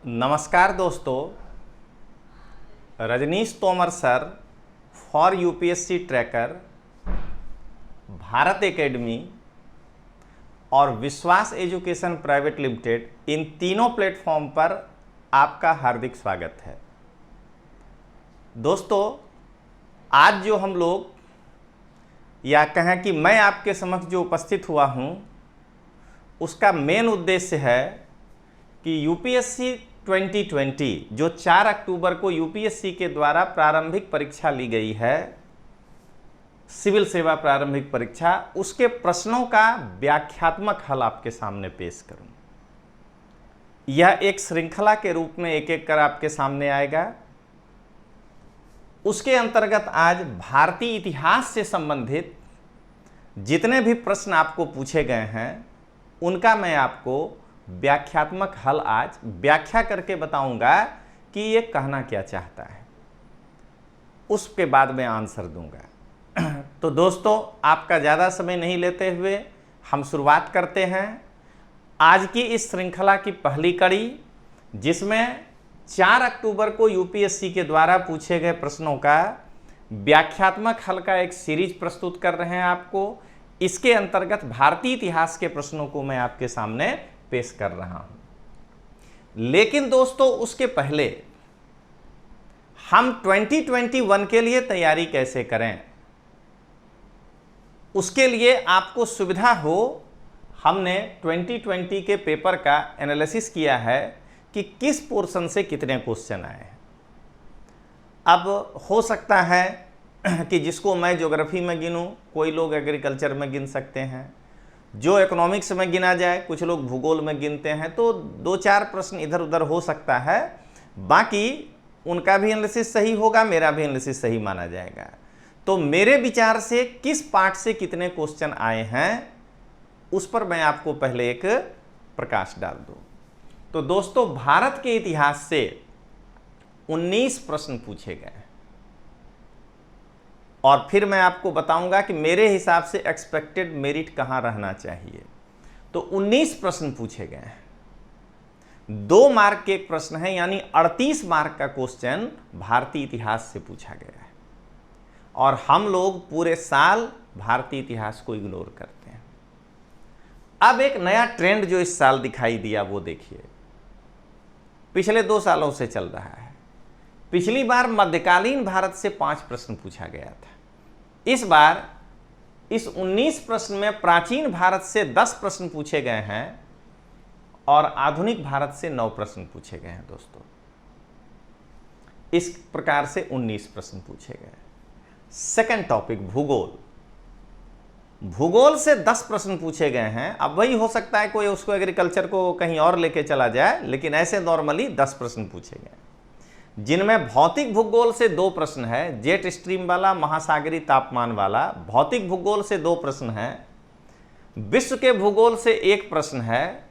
नमस्कार दोस्तों, Rajneesh Tomar sir for UPSC tracker, Bharat academy और विश्वास एजुकेशन प्राइवेट लिमिटेड, इन तीनों प्लेटफॉर्म पर आपका हार्दिक स्वागत है। दोस्तों, आज जो हम लोग या कहें कि मैं आपके समक्ष जो उपस्थित हुआ हूं, उसका मेन उद्देश्य है कि यूपीएससी 2020 जो 4 अक्टूबर को यूपीएससी के द्वारा प्रारंभिक परीक्षा ली गई है, सिविल सेवा प्रारंभिक परीक्षा, उसके प्रश्नों का व्याख्यात्मक हल आपके सामने पेश करूं। यह एक श्रृंखला के रूप में एक एक कर आपके सामने आएगा। उसके अंतर्गत आज भारतीय इतिहास से संबंधित जितने भी प्रश्न आपको पूछे गए हैं, उनका मैं आपको व्याख्यात्मक हल आज व्याख्या करके बताऊंगा कि ये कहना क्या चाहता है। उसके बाद मैं आंसर दूंगा। तो दोस्तों, आपका ज़्यादा समय नहीं लेते हुए हम शुरुआत करते हैं आज की इस श्रृंखला की पहली कड़ी, जिसमें 4 अक्टूबर को यूपीएससी के द्वारा पूछे गए प्रश्नों का व्याख्यात्मक हल का एक सीरीज प्रस्तुत कर रहे हैं आपको। इसके अंतर्गत भारतीय इतिहास के प्रश्नों को मैं आपके सामने पेश कर रहा हूं। लेकिन दोस्तों, उसके पहले हम 2021 के लिए तैयारी कैसे करें, उसके लिए आपको सुविधा हो, हमने 2020 के पेपर का एनालिसिस किया है कि किस पोर्शन से कितने क्वेश्चन आए हैं। अब हो सकता है कि जिसको मैं ज्योग्राफी में गिनूं, कोई लोग एग्रीकल्चर में गिन सकते हैं, जो इकोनॉमिक्स में गिना जाए, कुछ लोग भूगोल में गिनते हैं, तो 2-4 प्रश्न इधर उधर हो सकता है। बाकी उनका भी एनालिसिस सही होगा, मेरा भी एनालिसिस सही माना जाएगा। तो मेरे विचार से किस पार्ट से कितने क्वेश्चन आए हैं, उस पर मैं आपको पहले एक प्रकाश डाल दूं। तो दोस्तों, भारत के इतिहास से 19 प्रश्न पूछे गए हैं और फिर मैं आपको बताऊंगा कि मेरे हिसाब से एक्सपेक्टेड मेरिट कहां रहना चाहिए। तो 19 प्रश्न पूछे गए हैं। 2 मार्क के एक प्रश्न है, यानी 38 मार्क का क्वेश्चन भारतीय इतिहास से पूछा गया है। और हम लोग पूरे साल भारतीय इतिहास को इग्नोर करते हैं। अब एक नया ट्रेंड जो इस साल दिखाई दिया, वो देखिए, पिछले 2 सालों से चल रहा है। पिछली बार मध्यकालीन भारत से 5 प्रश्न पूछा गया था। इस बार इस 19 प्रश्न में प्राचीन भारत से 10 प्रश्न पूछे गए हैं और आधुनिक भारत से 9 प्रश्न पूछे गए हैं। दोस्तों, इस प्रकार से 19 प्रश्न पूछे गए। सेकंड टॉपिक, भूगोल। भूगोल से 10 प्रश्न पूछे गए हैं। अब वही हो सकता है कोई उसको एग्रीकल्चर को कहीं और लेके चला जाए, लेकिन ऐसे नॉर्मली 10 प्रश्न पूछे गए, जिनमें भौतिक भूगोल से 2 प्रश्न है, जेट स्ट्रीम वाला, महासागरीय तापमान वाला। भौतिक भूगोल से 2 प्रश्न है। विश्व के भूगोल से 1 प्रश्न है,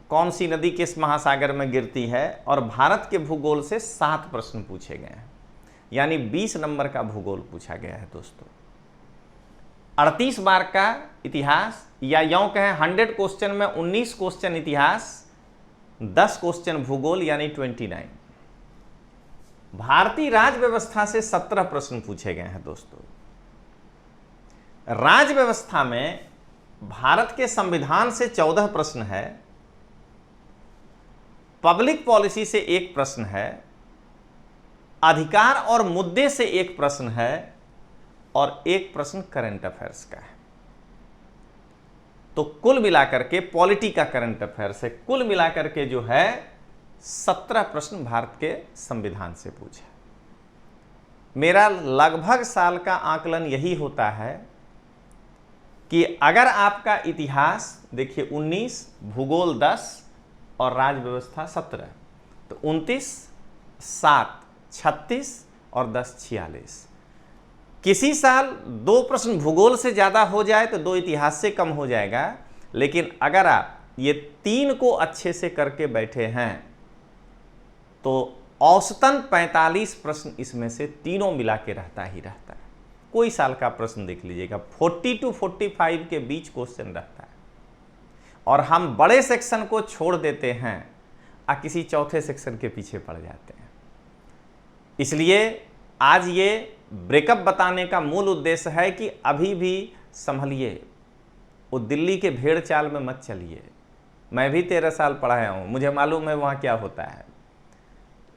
कौन सी नदी किस महासागर में गिरती है। और भारत के भूगोल से 7 प्रश्न पूछे गए हैं, यानी 20 नंबर का भूगोल पूछा गया है। दोस्तों, 38 मार्क का इतिहास, या यूं कहें 100 क्वेश्चन में 19 क्वेश्चन इतिहास, 10 क्वेश्चन भूगोल, यानी 29। भारतीय राज व्यवस्था से 17 प्रश्न पूछे गए हैं। दोस्तों, राज व्यवस्था में भारत के संविधान से 14 प्रश्न है, पब्लिक पॉलिसी से 1 प्रश्न है, अधिकार और मुद्दे से 1 प्रश्न है और 1 प्रश्न करंट अफेयर्स का है। तो कुल मिलाकर के, पॉलिटी का करंट अफेयर्स है, कुल मिलाकर के जो है 17 प्रश्न भारत के संविधान से पूछे। मेरा लगभग साल का आकलन यही होता है कि अगर आपका इतिहास देखिए 19, भूगोल 10 और राज व्यवस्था 17, तो 29, 7, 36 और 10, 46। किसी साल 2 प्रश्न भूगोल से ज्यादा हो जाए तो 2 इतिहास से कम हो जाएगा। लेकिन अगर आप ये 3 को अच्छे से करके बैठे हैं, तो औसतन 45 प्रश्न इसमें से तीनों मिला के रहता ही रहता है। कोई साल का प्रश्न देख लीजिएगा, 40 to 45 के बीच क्वेश्चन रहता है। और हम बड़े सेक्शन को छोड़ देते हैं। किसी चौथे सेक्शन के पीछे पड़ जाते हैं। इसलिए आज ये ब्रेकअप बताने का मूल उद्देश्य है कि अभी भी संभलिए, वो दिल्ली के भेड़ चाल में मत चलिए। मैं भी 13 साल पढ़ाया हूँ, मुझे मालूम है वहाँ क्या होता है।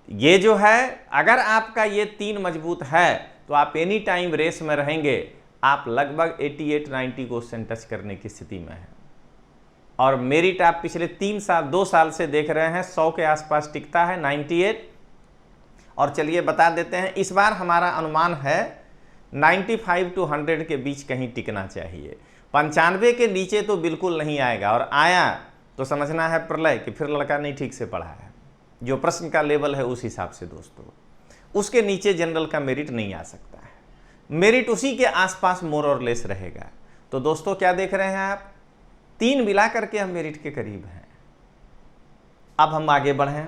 ये जो है, अगर आपका ये 3 मजबूत है तो आप एनी टाइम रेस में रहेंगे। आप लगभग 88-90 क्वेश्चन टच करने की स्थिति में हैं। और मेरिट आप पिछले 2 साल से देख रहे हैं, 100 के आसपास टिकता है, 98। और चलिए बता देते हैं, इस बार हमारा अनुमान है 95 to 100 के बीच कहीं टिकना चाहिए। 95 के नीचे तो बिल्कुल नहीं आएगा, और आया तो समझना है प्रलय कि फिर लड़का नहीं ठीक से पढ़ा है। जो प्रश्न का लेवल है उस हिसाब से दोस्तों, उसके नीचे जनरल का मेरिट नहीं आ सकता है। मेरिट उसी के आसपास मोर और लेस रहेगा। तो दोस्तों क्या देख रहे हैं आप, 3 मिला करके हम मेरिट के करीब हैं। अब हम आगे बढ़ें।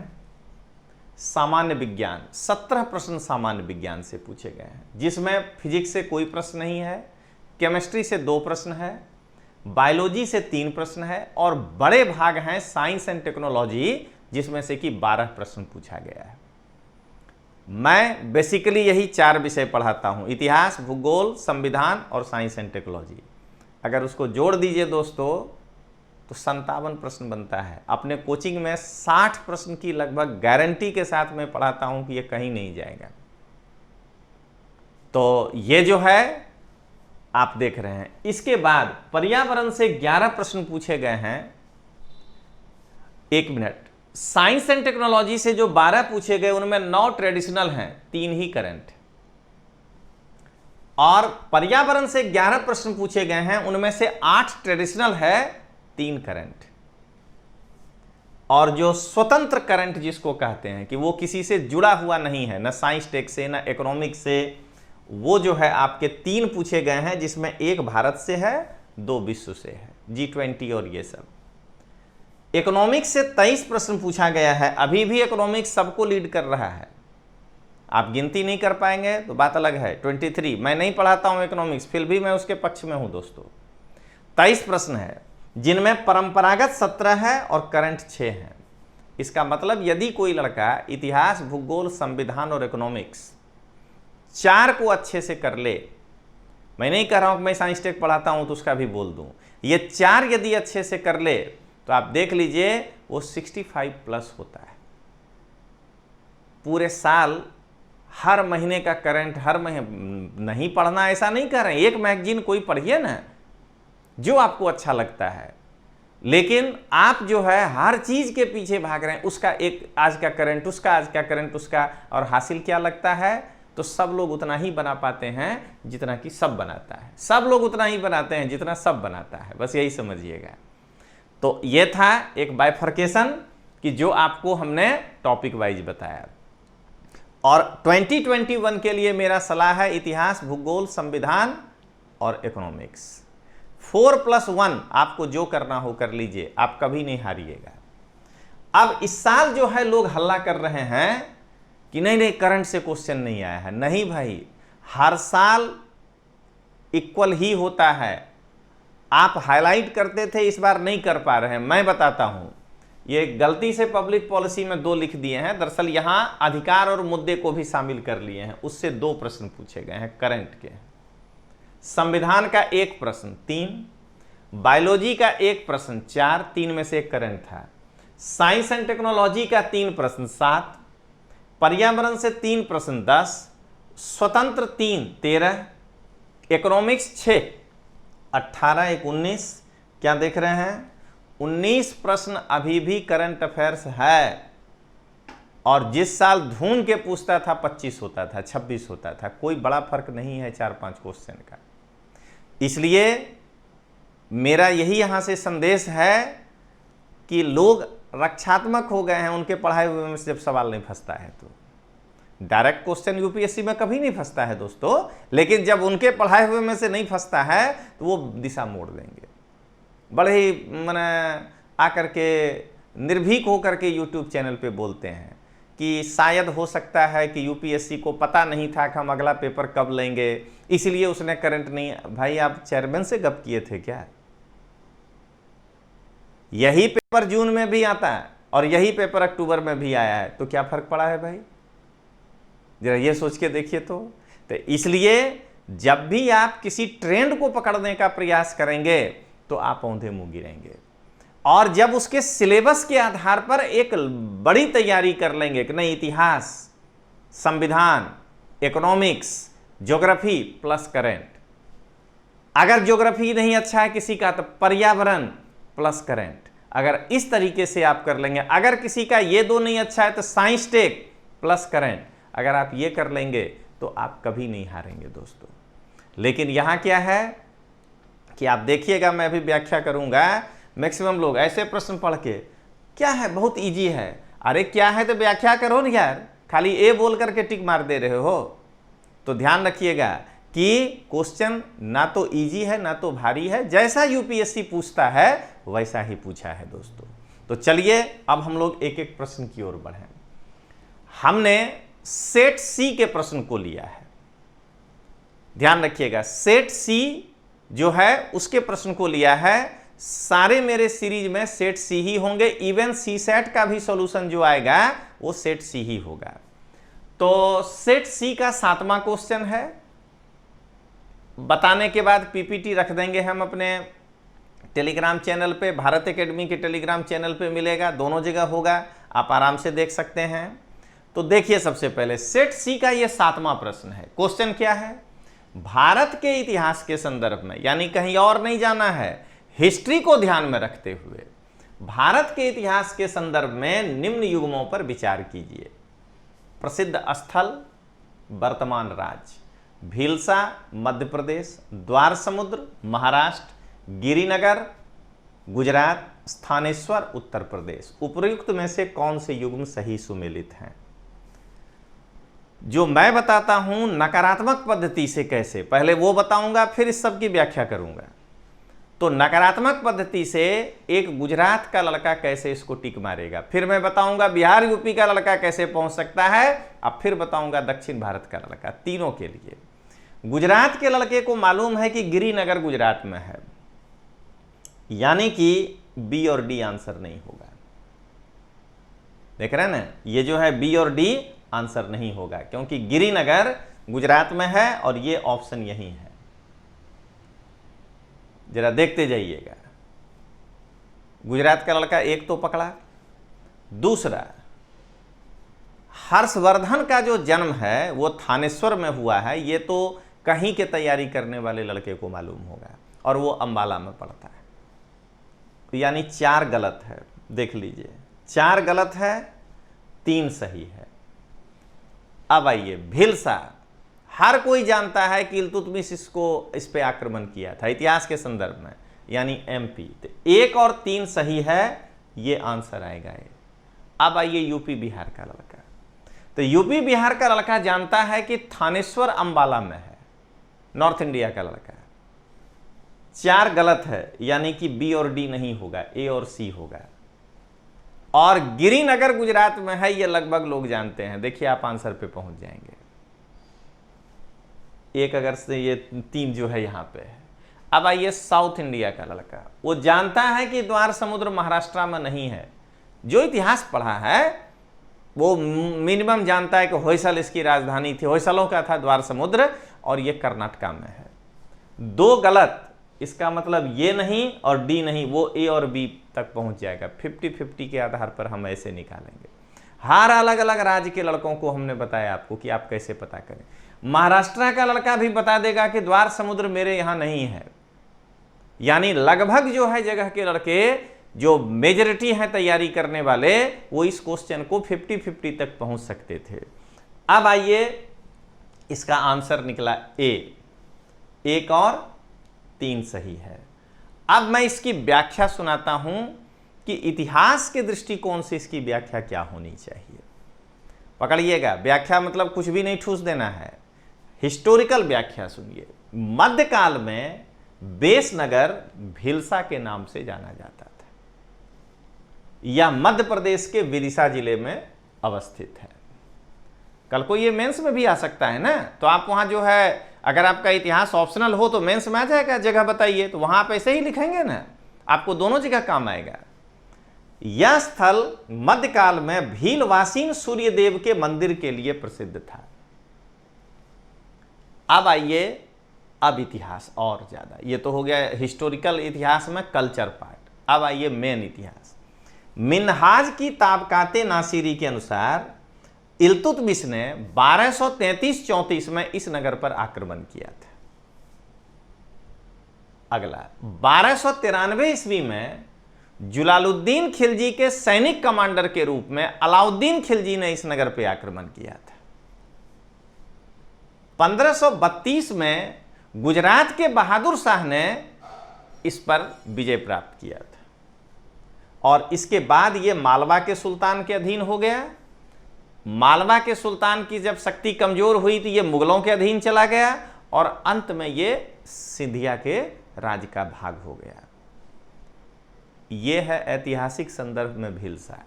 सामान्य विज्ञान, 17 प्रश्न सामान्य विज्ञान से पूछे गए हैं, जिसमें फिजिक्स से कोई प्रश्न नहीं है, केमिस्ट्री से 2 प्रश्न है, बायोलॉजी से 3 प्रश्न है, और बड़े भाग हैं साइंस एंड टेक्नोलॉजी, जिसमें से कि 12 प्रश्न पूछा गया है। मैं बेसिकली यही 4 विषय पढ़ाता हूं, इतिहास, भूगोल, संविधान और साइंस एंड टेक्नोलॉजी। अगर उसको जोड़ दीजिए दोस्तों तो 57 प्रश्न बनता है। अपने कोचिंग में 60 प्रश्न की लगभग गारंटी के साथ मैं पढ़ाता हूं कि ये कहीं नहीं जाएगा। तो ये जो है आप देख रहे हैं। इसके बाद पर्यावरण से 11 प्रश्न पूछे गए हैं। 1 मिनट। साइंस एंड टेक्नोलॉजी से जो 12 पूछे गए उनमें 9 ट्रेडिशनल हैं, 3 ही करंट। और पर्यावरण से 11 प्रश्न पूछे गए हैं, उनमें से 8 ट्रेडिशनल है, 3 करंट। और जो स्वतंत्र करंट जिसको कहते हैं कि वो किसी से जुड़ा हुआ नहीं है, न साइंस टेक से न इकोनॉमिक्स से, वो जो है आपके 3 पूछे गए हैं, जिसमें 1 भारत से है, 2 विश्व से है, G20 और ये सब। इकोनॉमिक्स से 23 प्रश्न पूछा गया है। अभी भी इकोनॉमिक्स सबको लीड कर रहा है। आप गिनती नहीं कर पाएंगे तो बात अलग है। 23 मैं नहीं पढ़ाता हूं इकोनॉमिक्स, फिर भी मैं उसके पक्ष में हूं दोस्तों। 23 प्रश्न है, जिनमें परंपरागत 17 है और करंट 6 है। इसका मतलब यदि कोई लड़का इतिहास, भूगोल, संविधान और इकोनॉमिक्स 4 को अच्छे से कर ले, मैं नहीं कह रहा हूं कि मैं साइंस टेक पढ़ाता हूं तो उसका भी बोल दूं, ये 4 यदि अच्छे से कर ले तो आप देख लीजिए वो 65 प्लस होता है। पूरे साल हर महीने का करंट, हर महीने नहीं पढ़ना ऐसा नहीं कर रहे हैं, एक मैगजीन कोई पढ़िए ना जो आपको अच्छा लगता है। लेकिन आप जो है हर चीज के पीछे भाग रहे हैं, उसका एक आज का करंट, उसका आज का करंट, उसका, और हासिल क्या लगता है, तो सब लोग उतना ही बना पाते हैं जितना कि सब बनाता है। सब लोग उतना ही बनाते हैं जितना सब बनाता है, बस यही समझिएगा। तो ये था एक बाइफर्केशन कि जो आपको हमने टॉपिक वाइज बताया। और 2021 के लिए मेरा सलाह है इतिहास, भूगोल, संविधान और इकोनॉमिक्स। 4+1 आपको जो करना हो कर लीजिए, आप कभी नहीं हारिएगा। अब इस साल जो है लोग हल्ला कर रहे हैं कि नहीं नहीं करंट से क्वेश्चन नहीं आया है। नहीं भाई, हर साल इक्वल ही होता है। आप हाईलाइट करते थे, इस बार नहीं कर पा रहे हैं। मैं बताता हूं, ये गलती से पब्लिक पॉलिसी में 2 लिख दिए हैं, दरअसल यहां अधिकार और मुद्दे को भी शामिल कर लिए हैं। उससे 2 प्रश्न पूछे गए हैं करंट के। संविधान का 1 प्रश्न 3, बायोलॉजी का 1 प्रश्न 4, 3 में से 1 करंट था। साइंस एंड टेक्नोलॉजी का 3 प्रश्न 7, पर्यावरण से 3 प्रश्न 10, स्वतंत्र 3 13, इकोनॉमिक्स 6 18 1 19। क्या देख रहे हैं, 19 प्रश्न अभी भी करंट अफेयर्स है। और जिस साल ढूंढ के पूछता था 25 होता था, 26 होता था। कोई बड़ा फर्क नहीं है 4-5 क्वेश्चन का। इसलिए मेरा यही यहां से संदेश है कि लोग रक्षात्मक हो गए हैं उनके पढ़ाए हुए में से जब सवाल नहीं फंसता है तो। डायरेक्ट क्वेश्चन यूपीएससी में कभी नहीं फंसता है दोस्तों, लेकिन जब उनके पढ़ाए हुए में से नहीं फंसता है तो वो दिशा मोड़ देंगे। बड़े ही मैंने आकर के निर्भीक होकर के यूट्यूब चैनल पे बोलते हैं कि शायद हो सकता है कि यूपीएससी को पता नहीं था कि हम अगला पेपर कब लेंगे, इसलिए उसने करंट नहीं। भाई आप चेयरमैन से गप किए थे क्या? यही पेपर जून में भी आता है और यही पेपर अक्टूबर में भी आया है, तो क्या फर्क पड़ा है भाई, जरा ये सोच के देखिए। तो इसलिए जब भी आप किसी ट्रेंड को पकड़ने का प्रयास करेंगे तो आप औंधे मुंह गिरेंगे, और जब उसके सिलेबस के आधार पर एक बड़ी तैयारी कर लेंगे कि नहीं, इतिहास, संविधान, इकोनॉमिक्स, ज्योग्राफी प्लस करंट, अगर ज्योग्राफी नहीं अच्छा है किसी का तो पर्यावरण प्लस करंट, अगर इस तरीके से आप कर लेंगे, अगर किसी का ये दो नहीं अच्छा है तो साइंस टेक प्लस करंट, अगर आप ये कर लेंगे तो आप कभी नहीं हारेंगे दोस्तों। लेकिन यहां क्या है कि आप देखिएगा, मैं भी व्याख्या करूंगा, मैक्सिमम लोग ऐसे प्रश्न पढ़ के क्या है बहुत इजी है, अरे क्या है तो व्याख्या करो ना यार, खाली ए बोल करके टिक मार दे रहे हो। तो ध्यान रखिएगा कि क्वेश्चन ना तो इजी है ना तो भारी है, जैसा यूपीएससी पूछता है वैसा ही पूछा है दोस्तों। तो चलिए अब हम लोग एक एक प्रश्न की ओर बढ़ें। हमने सेट सी के प्रश्न को लिया है, ध्यान रखिएगा, सेट सी जो है उसके प्रश्न को लिया है। सारे मेरे सीरीज में सेट सी ही होंगे, इवन सी सेट का भी सॉल्यूशन जो आएगा वो सेट सी ही होगा। तो सेट सी का 7वां क्वेश्चन है, बताने के बाद पीपीटी रख देंगे हम अपने टेलीग्राम चैनल पे, भारत एकेडमी के टेलीग्राम चैनल पे मिलेगा, दोनों जगह होगा, आप आराम से देख सकते हैं। तो देखिए सबसे पहले सेट सी का ये 7वां प्रश्न है। क्वेश्चन क्या है, भारत के इतिहास के संदर्भ में, यानी कहीं और नहीं जाना है, हिस्ट्री को ध्यान में रखते हुए भारत के इतिहास के संदर्भ में निम्न युग्मों पर विचार कीजिए। प्रसिद्ध स्थल, वर्तमान राज्य, भीलसा मध्य प्रदेश, द्वार समुद्र महाराष्ट्र, गिरिनगर गुजरात, स्थानेश्वर उत्तर प्रदेश। उपयुक्त में से कौन से युग्म सही सुमेलित हैं? जो मैं बताता हूं नकारात्मक पद्धति से कैसे, पहले वो बताऊंगा फिर इस सब की व्याख्या करूंगा। तो नकारात्मक पद्धति से एक गुजरात का लड़का कैसे इसको टिक मारेगा, फिर मैं बताऊंगा बिहार यूपी का लड़का कैसे पहुंच सकता है, अब फिर बताऊंगा दक्षिण भारत का लड़का। तीनों के लिए गुजरात के लड़के को मालूम है कि गिरिनगर गुजरात में है, यानी कि बी और डी आंसर नहीं होगा। देख रहे हैं ना, ये जो है बी और डी आंसर नहीं होगा, क्योंकि गिरिनगर गुजरात में है और ये ऑप्शन यही है। जरा देखते जाइएगा, गुजरात का लड़का एक तो पकड़ा, दूसरा हर्षवर्धन का जो जन्म है वो थानेश्वर में हुआ है, ये तो कहीं के तैयारी करने वाले लड़के को मालूम होगा, और वो अंबाला में पड़ता है। यानी 4 गलत है, देख लीजिए 4 गलत है, 3 सही है। अब आइए भीलसा, हर कोई जानता है कि इल्तुतमिश इस पे आक्रमण किया था इतिहास के संदर्भ में, यानी एमपी। तो 1 और 3 सही है, ये आंसर आएगा ये। अब आइए यूपी बिहार का लड़का, तो यूपी बिहार का लड़का जानता है कि थानेश्वर अंबाला में है, नॉर्थ इंडिया का लड़का। 4 गलत है, यानी कि बी और डी नहीं होगा, ए और सी होगा। और गिरिनगर गुजरात में है, ये लगभग लोग जानते हैं। देखिए आप आंसर पे पहुंच जाएंगे। एक अगर से ये 3 जो है यहां पे है। अब आइए साउथ इंडिया का लड़का, वो जानता है कि द्वार समुद्र महाराष्ट्र में नहीं है। जो इतिहास पढ़ा है वो मिनिमम जानता है कि होयसल इसकी राजधानी थी, होयसलों का था द्वार समुद्र, और ये कर्नाटका में है। 2 गलत, इसका मतलब ये नहीं और डी नहीं, वो ए और बी तक पहुंच जाएगा। 50-50 के आधार पर हम ऐसे निकालेंगे। हर अलग अलग राज्य के लड़कों को हमने बताया आपको कि आप कैसे पता करें। महाराष्ट्र का लड़का भी बता देगा कि द्वार समुद्र मेरे यहां नहीं है, यानी लगभग जो है जगह के लड़के जो मेजॉरिटी है तैयारी करने वाले, वो इस क्वेश्चन को 50-50 तक पहुंच सकते थे। अब आइए इसका आंसर निकला ए, 1 और 3 सही है। अब मैं इसकी व्याख्या सुनाता हूं कि इतिहास के दृष्टिकोण से इसकी व्याख्या क्या होनी चाहिए। पकड़िएगा, व्याख्या मतलब कुछ भी नहीं ठूस देना है, हिस्टोरिकल व्याख्या सुनिए। मध्यकाल में बेसनगर भीलसा के नाम से जाना जाता था। यह मध्य प्रदेश के विदिशा जिले में अवस्थित है। कल को ये मेंस में भी आ सकता है ना, तो आप वहां जो है, अगर आपका इतिहास ऑप्शनल हो तो मेंस में आ जाएगा, जगह बताइए, तो वहां आप ऐसे ही लिखेंगे ना, आपको दोनों जगह काम आएगा। यह स्थल मध्यकाल में भीलवासीन सूर्यदेव के मंदिर के लिए प्रसिद्ध था। अब आइए अब इतिहास और ज्यादा, ये तो हो गया हिस्टोरिकल इतिहास में कल्चर पार्ट। अब आइए मेन इतिहास। मिन्हाज की ताबकाते नासिरी के अनुसार इल्तुतमिश ने 1233-34 में इस नगर पर आक्रमण किया था। अगला 1293 ईस्वी में जुलालुद्दीन खिलजी के सैनिक कमांडर के रूप में अलाउद्दीन खिलजी ने इस नगर पर आक्रमण किया था। 1532 में गुजरात के बहादुर शाह ने इस पर विजय प्राप्त किया था और इसके बाद यह मालवा के सुल्तान के अधीन हो गया। मालवा के सुल्तान की जब शक्ति कमजोर हुई तो यह मुगलों के अधीन चला गया और अंत में यह सिंधिया के राज का भाग हो गया। यह है ऐतिहासिक संदर्भ में भीलसा।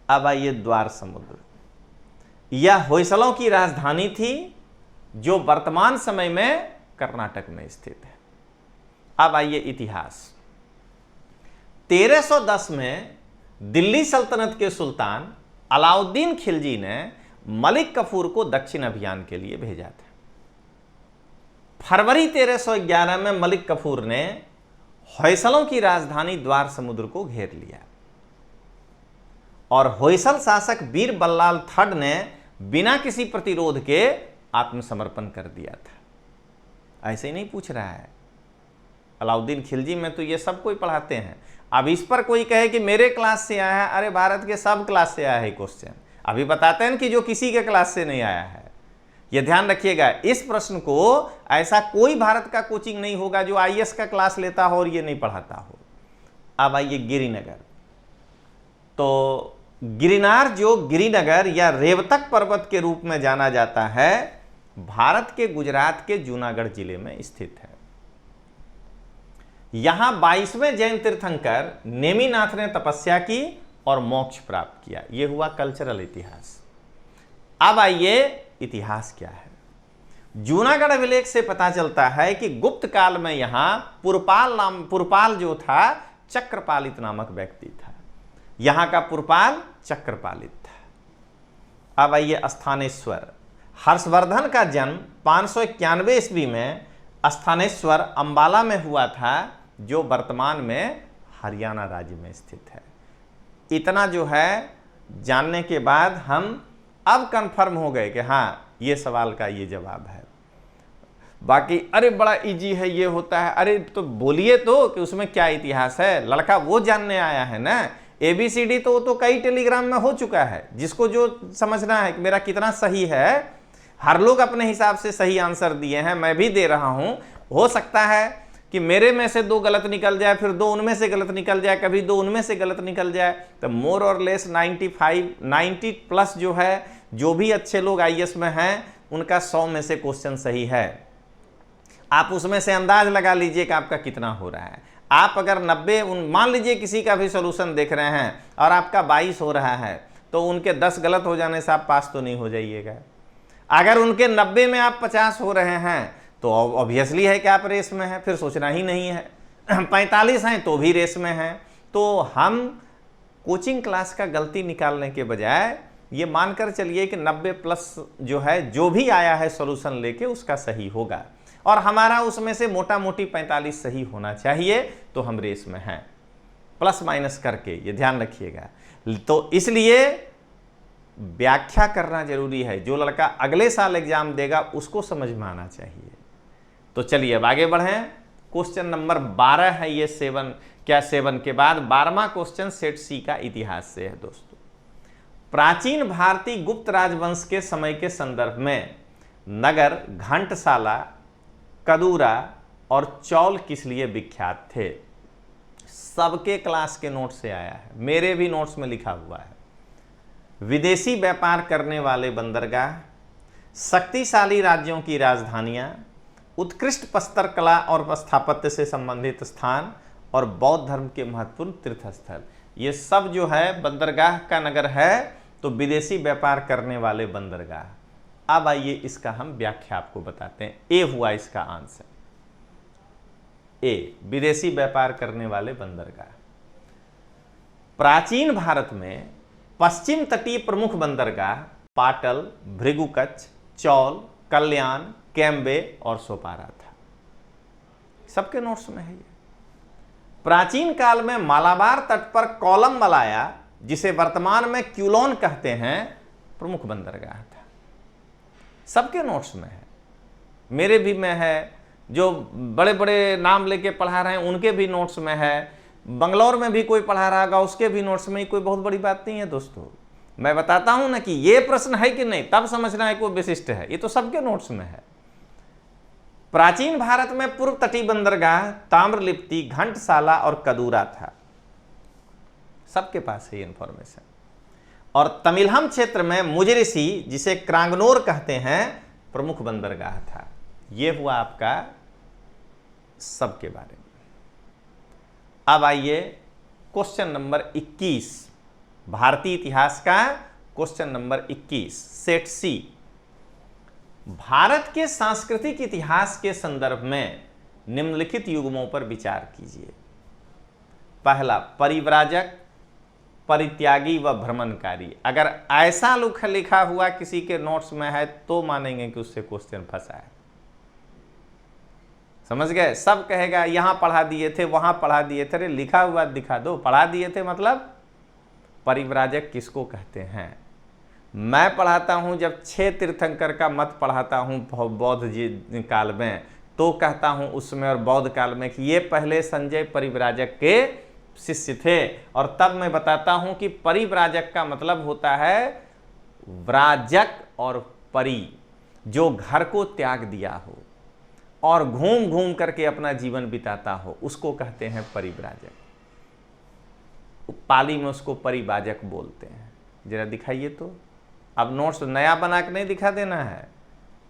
अब आइए द्वार समुद्र। यह होयसलों की राजधानी थी जो वर्तमान समय में कर्नाटक में स्थित है। अब आइए इतिहास। 1310 में दिल्ली सल्तनत के सुल्तान अलाउद्दीन खिलजी ने मलिक कफूर को दक्षिण अभियान के लिए भेजा था। फरवरी 1311 में मलिक कफूर ने होयसलों की राजधानी द्वार समुद्र को घेर लिया और होयसल शासक वीर बल्लाल थर्ड ने बिना किसी प्रतिरोध के आत्मसमर्पण कर दिया था। ऐसे ही नहीं पूछ रहा है, अलाउद्दीन खिलजी में तो ये सब कोई पढ़ाते हैं। अब इस पर कोई कहे कि मेरे क्लास से आया है, अरे भारत के सब क्लास से आया है क्वेश्चन। अभी बताते हैं कि जो किसी के क्लास से नहीं आया है। यह ध्यान रखिएगा, इस प्रश्न को ऐसा कोई भारत का कोचिंग नहीं होगा जो आईएएस का क्लास लेता हो और ये नहीं पढ़ाता हो। अब आइए गिरिनगर। तो गिरनार जो गिरिनगर या रेवतक पर्वत के रूप में जाना जाता है, भारत के गुजरात के जूनागढ़ जिले में स्थित है। यहां 22वें जैन तीर्थंकर नेमिनाथ ने तपस्या की और मोक्ष प्राप्त किया। यह हुआ कल्चरल इतिहास। अब आइए इतिहास क्या है। जूनागढ़ अभिलेख से पता चलता है कि गुप्त काल में यहां पुरपाल जो था चक्रपालित नामक व्यक्ति था। यहां का पुरपाल चक्रपालित था। अब आइए स्थानेश्वर। हर्षवर्धन का जन्म 591 ईस्वी में स्थानेश्वर अंबाला में हुआ था जो वर्तमान में हरियाणा राज्य में स्थित है। इतना जो है जानने के बाद हम अब कंफर्म हो गए कि हाँ ये सवाल का ये जवाब है। बाकी अरे बड़ा इजी है, ये होता है, अरे तो बोलिए तो कि उसमें क्या इतिहास है। लड़का वो जानने आया है ना, ABCD तो कई टेलीग्राम में हो चुका है। जिसको जो समझना है कि मेरा कितना सही है, हर लोग अपने हिसाब से सही आंसर दिए हैं, मैं भी दे रहा हूं। हो सकता है कि मेरे में से 2 गलत निकल जाए, फिर 2 उनमें से गलत निकल जाए, कभी 2 उनमें से गलत निकल जाए। तो मोर और लेस 90 प्लस जो है, जो भी अच्छे लोग आईएएस में हैं उनका 100 में से क्वेश्चन सही है। आप उसमें से अंदाज लगा लीजिए कि आपका कितना हो रहा है। आप अगर 90 मान लीजिए किसी का भी सॉल्यूशन देख रहे हैं और आपका 22 हो रहा है, तो उनके 10 गलत हो जाने से आप पास तो नहीं हो जाइएगा। अगर उनके 90 में आप 50 हो रहे हैं तो ऑब्वियसली है कि आप रेस में हैं, फिर सोचना ही नहीं है। 45 हैं तो भी रेस में हैं। तो हम कोचिंग क्लास का गलती निकालने के बजाय ये मानकर चलिए कि 90 प्लस जो है, जो भी आया है सॉल्यूशन लेके उसका सही होगा और हमारा उसमें से मोटा मोटी 45 सही होना चाहिए, तो हम रेस में हैं। प्लस माइनस करके ये ध्यान रखिएगा। तो इसलिए व्याख्या करना जरूरी है। जो लड़का अगले साल एग्जाम देगा उसको समझ में आना चाहिए। तो चलिए अब आगे बढ़ें। क्वेश्चन नंबर 12 है ये 7 के बाद 12वां क्वेश्चन सेट सी का इतिहास से है दोस्तों। प्राचीन भारतीय गुप्त राजवंश के समय के संदर्भ में नगर घंटसाला, कदूरा और चौल किस लिए विख्यात थे? सबके क्लास के नोट से आया है, मेरे भी नोट्स में लिखा हुआ है। विदेशी व्यापार करने वाले बंदरगाह, शक्तिशाली राज्यों की राजधानियां, उत्कृष्ट प्रस्तर कला और स्थापत्य से संबंधित स्थान और बौद्ध धर्म के महत्वपूर्ण तीर्थस्थल। ये सब जो है बंदरगाह का नगर है, तो विदेशी व्यापार करने वाले बंदरगाह। अब आइए इसका हम व्याख्या आपको बताते हैं। ए हुआ इसका आंसर, ए विदेशी व्यापार करने वाले बंदरगाह। प्राचीन भारत में पश्चिम तटीय प्रमुख बंदरगाह पाटल, भृगुकच्छ, चौल, कल्याण, कैम्बे और सोपारा था। सबके नोट्स में है ये। प्राचीन काल में मालाबार तट पर कोलम मलाया, जिसे वर्तमान में क्यूलोन कहते हैं, प्रमुख बंदरगाह था। सबके नोट्स में है, मेरे भी में है, जो बड़े बड़े नाम लेके पढ़ा रहे हैं उनके भी नोट्स में है, बंगलौर में भी कोई पढ़ा रहा होगा उसके भी नोट्स में। कोई बहुत बड़ी बात नहीं है दोस्तों, मैं बताता हूं ना कि ये प्रश्न है कि नहीं, तब समझना है कोई विशिष्ट है। ये तो सबके नोट्स में है। प्राचीन भारत में पूर्व तटीय बंदरगाह ताम्रलिप्ति, घंटसाला और कदूरा था। सबके पास है ये इंफॉर्मेशन। और तमिलहम क्षेत्र में मुजरिसी, जिसे क्रांगनोर कहते हैं, प्रमुख बंदरगाह था। यह हुआ आपका सबके बारे में। अब आइए क्वेश्चन नंबर 21, भारतीय इतिहास का क्वेश्चन नंबर 21, सेट सी। भारत के सांस्कृतिक इतिहास के संदर्भ में निम्नलिखित युग्मों पर विचार कीजिए। पहला, परिव्राजक, परित्यागी व भ्रमणकारी। अगर ऐसा लिखा हुआ किसी के नोट्स में है तो मानेंगे कि उससे क्वेश्चन फंसा है। समझ गए? सब कहेगा यहां पढ़ा दिए थे, वहां पढ़ा दिए थे। अरे लिखा हुआ दिखा दो। पढ़ा दिए थे मतलब परिव्राजक किसको कहते हैं? मैं पढ़ाता हूं, जब 6 तीर्थंकर का मत पढ़ाता हूं बौद्ध जी काल में, तो कहता हूं उसमें और बौद्ध काल में कि ये पहले संजय परिव्राजक के शिष्य थे। और तब मैं बताता हूं कि परिव्राजक का मतलब होता है व्राजक और परि, जो घर को त्याग दिया हो और घूम घूम करके अपना जीवन बिताता हो, उसको कहते हैं परिव्राजक। पाली में उसको परिव्राजक बोलते हैं। जरा दिखाइए तो। अब नोट्स नया बना के नहीं दिखा देना है।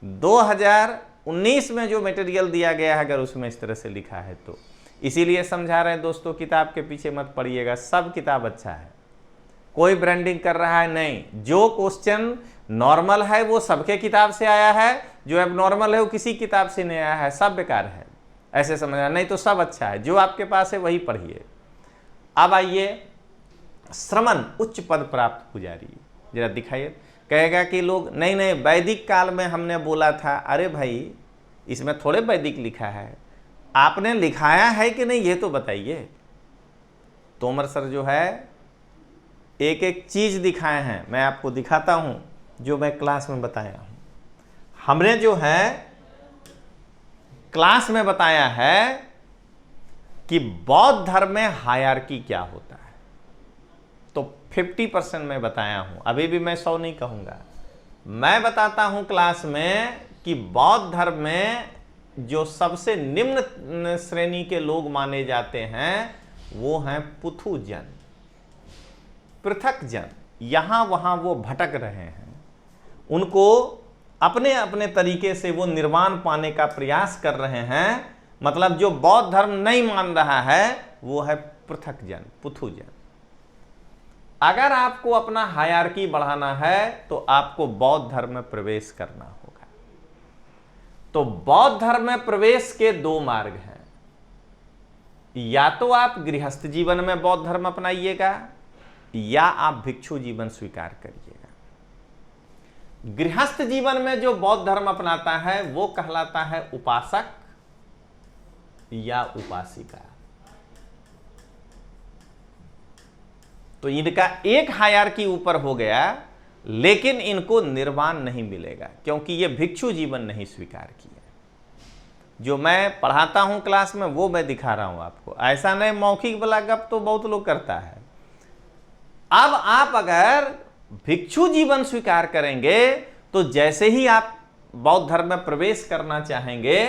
2019 में जो मटेरियल दिया गया है, अगर उसमें इस तरह से लिखा है तो इसीलिए समझा रहे हैं दोस्तों, किताब के पीछे मत पढ़िएगा। सब किताब अच्छा है, कोई ब्रांडिंग कर रहा है नहीं। जो क्वेश्चन नॉर्मल है वो सबके किताब से आया है, जो अब नॉर्मल है वो किसी किताब से नहीं आया है। सब बेकार है, ऐसे समझना। नहीं तो सब अच्छा है, जो आपके पास है वही पढ़िए। अब आइए श्रमण, उच्च पद प्राप्त पुजारी। जरा दिखाइए। कहेगा कि लोग नहीं नहीं वैदिक काल में हमने बोला था। अरे भाई इसमें थोड़े वैदिक लिखा है, आपने लिखाया है कि नहीं ये तो बताइए। तोमर सर जो है एक एक चीज दिखाए हैं, मैं आपको दिखाता हूं जो मैं क्लास में बताया हूं। हमने जो है क्लास में बताया है कि बौद्ध धर्म में हायरार्की क्या होता है, तो 50% मैं बताया हूं। अभी भी मैं 100 नहीं कहूंगा। मैं बताता हूं क्लास में कि बौद्ध धर्म में जो सबसे निम्न श्रेणी के लोग माने जाते हैं वो हैं पुथु जन, पृथक जन। यहां वहां वो भटक रहे हैं, उनको अपने अपने तरीके से वो निर्वाण पाने का प्रयास कर रहे हैं। मतलब जो बौद्ध धर्म नहीं मान रहा है वो है पृथक जन, पुथु जन। अगर आपको अपना हायरार्की बढ़ाना है तो आपको बौद्ध धर्म में प्रवेश करना होगा। तो बौद्ध धर्म में प्रवेश के 2 मार्ग हैं। या तो आप गृहस्थ जीवन में बौद्ध धर्म अपनाइएगा, या आप भिक्षु जीवन स्वीकार करिएगा। गृहस्थ जीवन में जो बौद्ध धर्म अपनाता है वो कहलाता है उपासक या उपासिका। तो इनका एक हायरार्की ऊपर हो गया, लेकिन इनको निर्वाण नहीं मिलेगा क्योंकि ये भिक्षु जीवन नहीं स्वीकार किया। जो मैं पढ़ाता हूं क्लास में वो मैं दिखा रहा हूं आपको। ऐसा नहीं मौखिक वाला गप तो बहुत लोग करता है। अब आप अगर भिक्षु जीवन स्वीकार करेंगे तो जैसे ही आप बौद्ध धर्म में प्रवेश करना चाहेंगे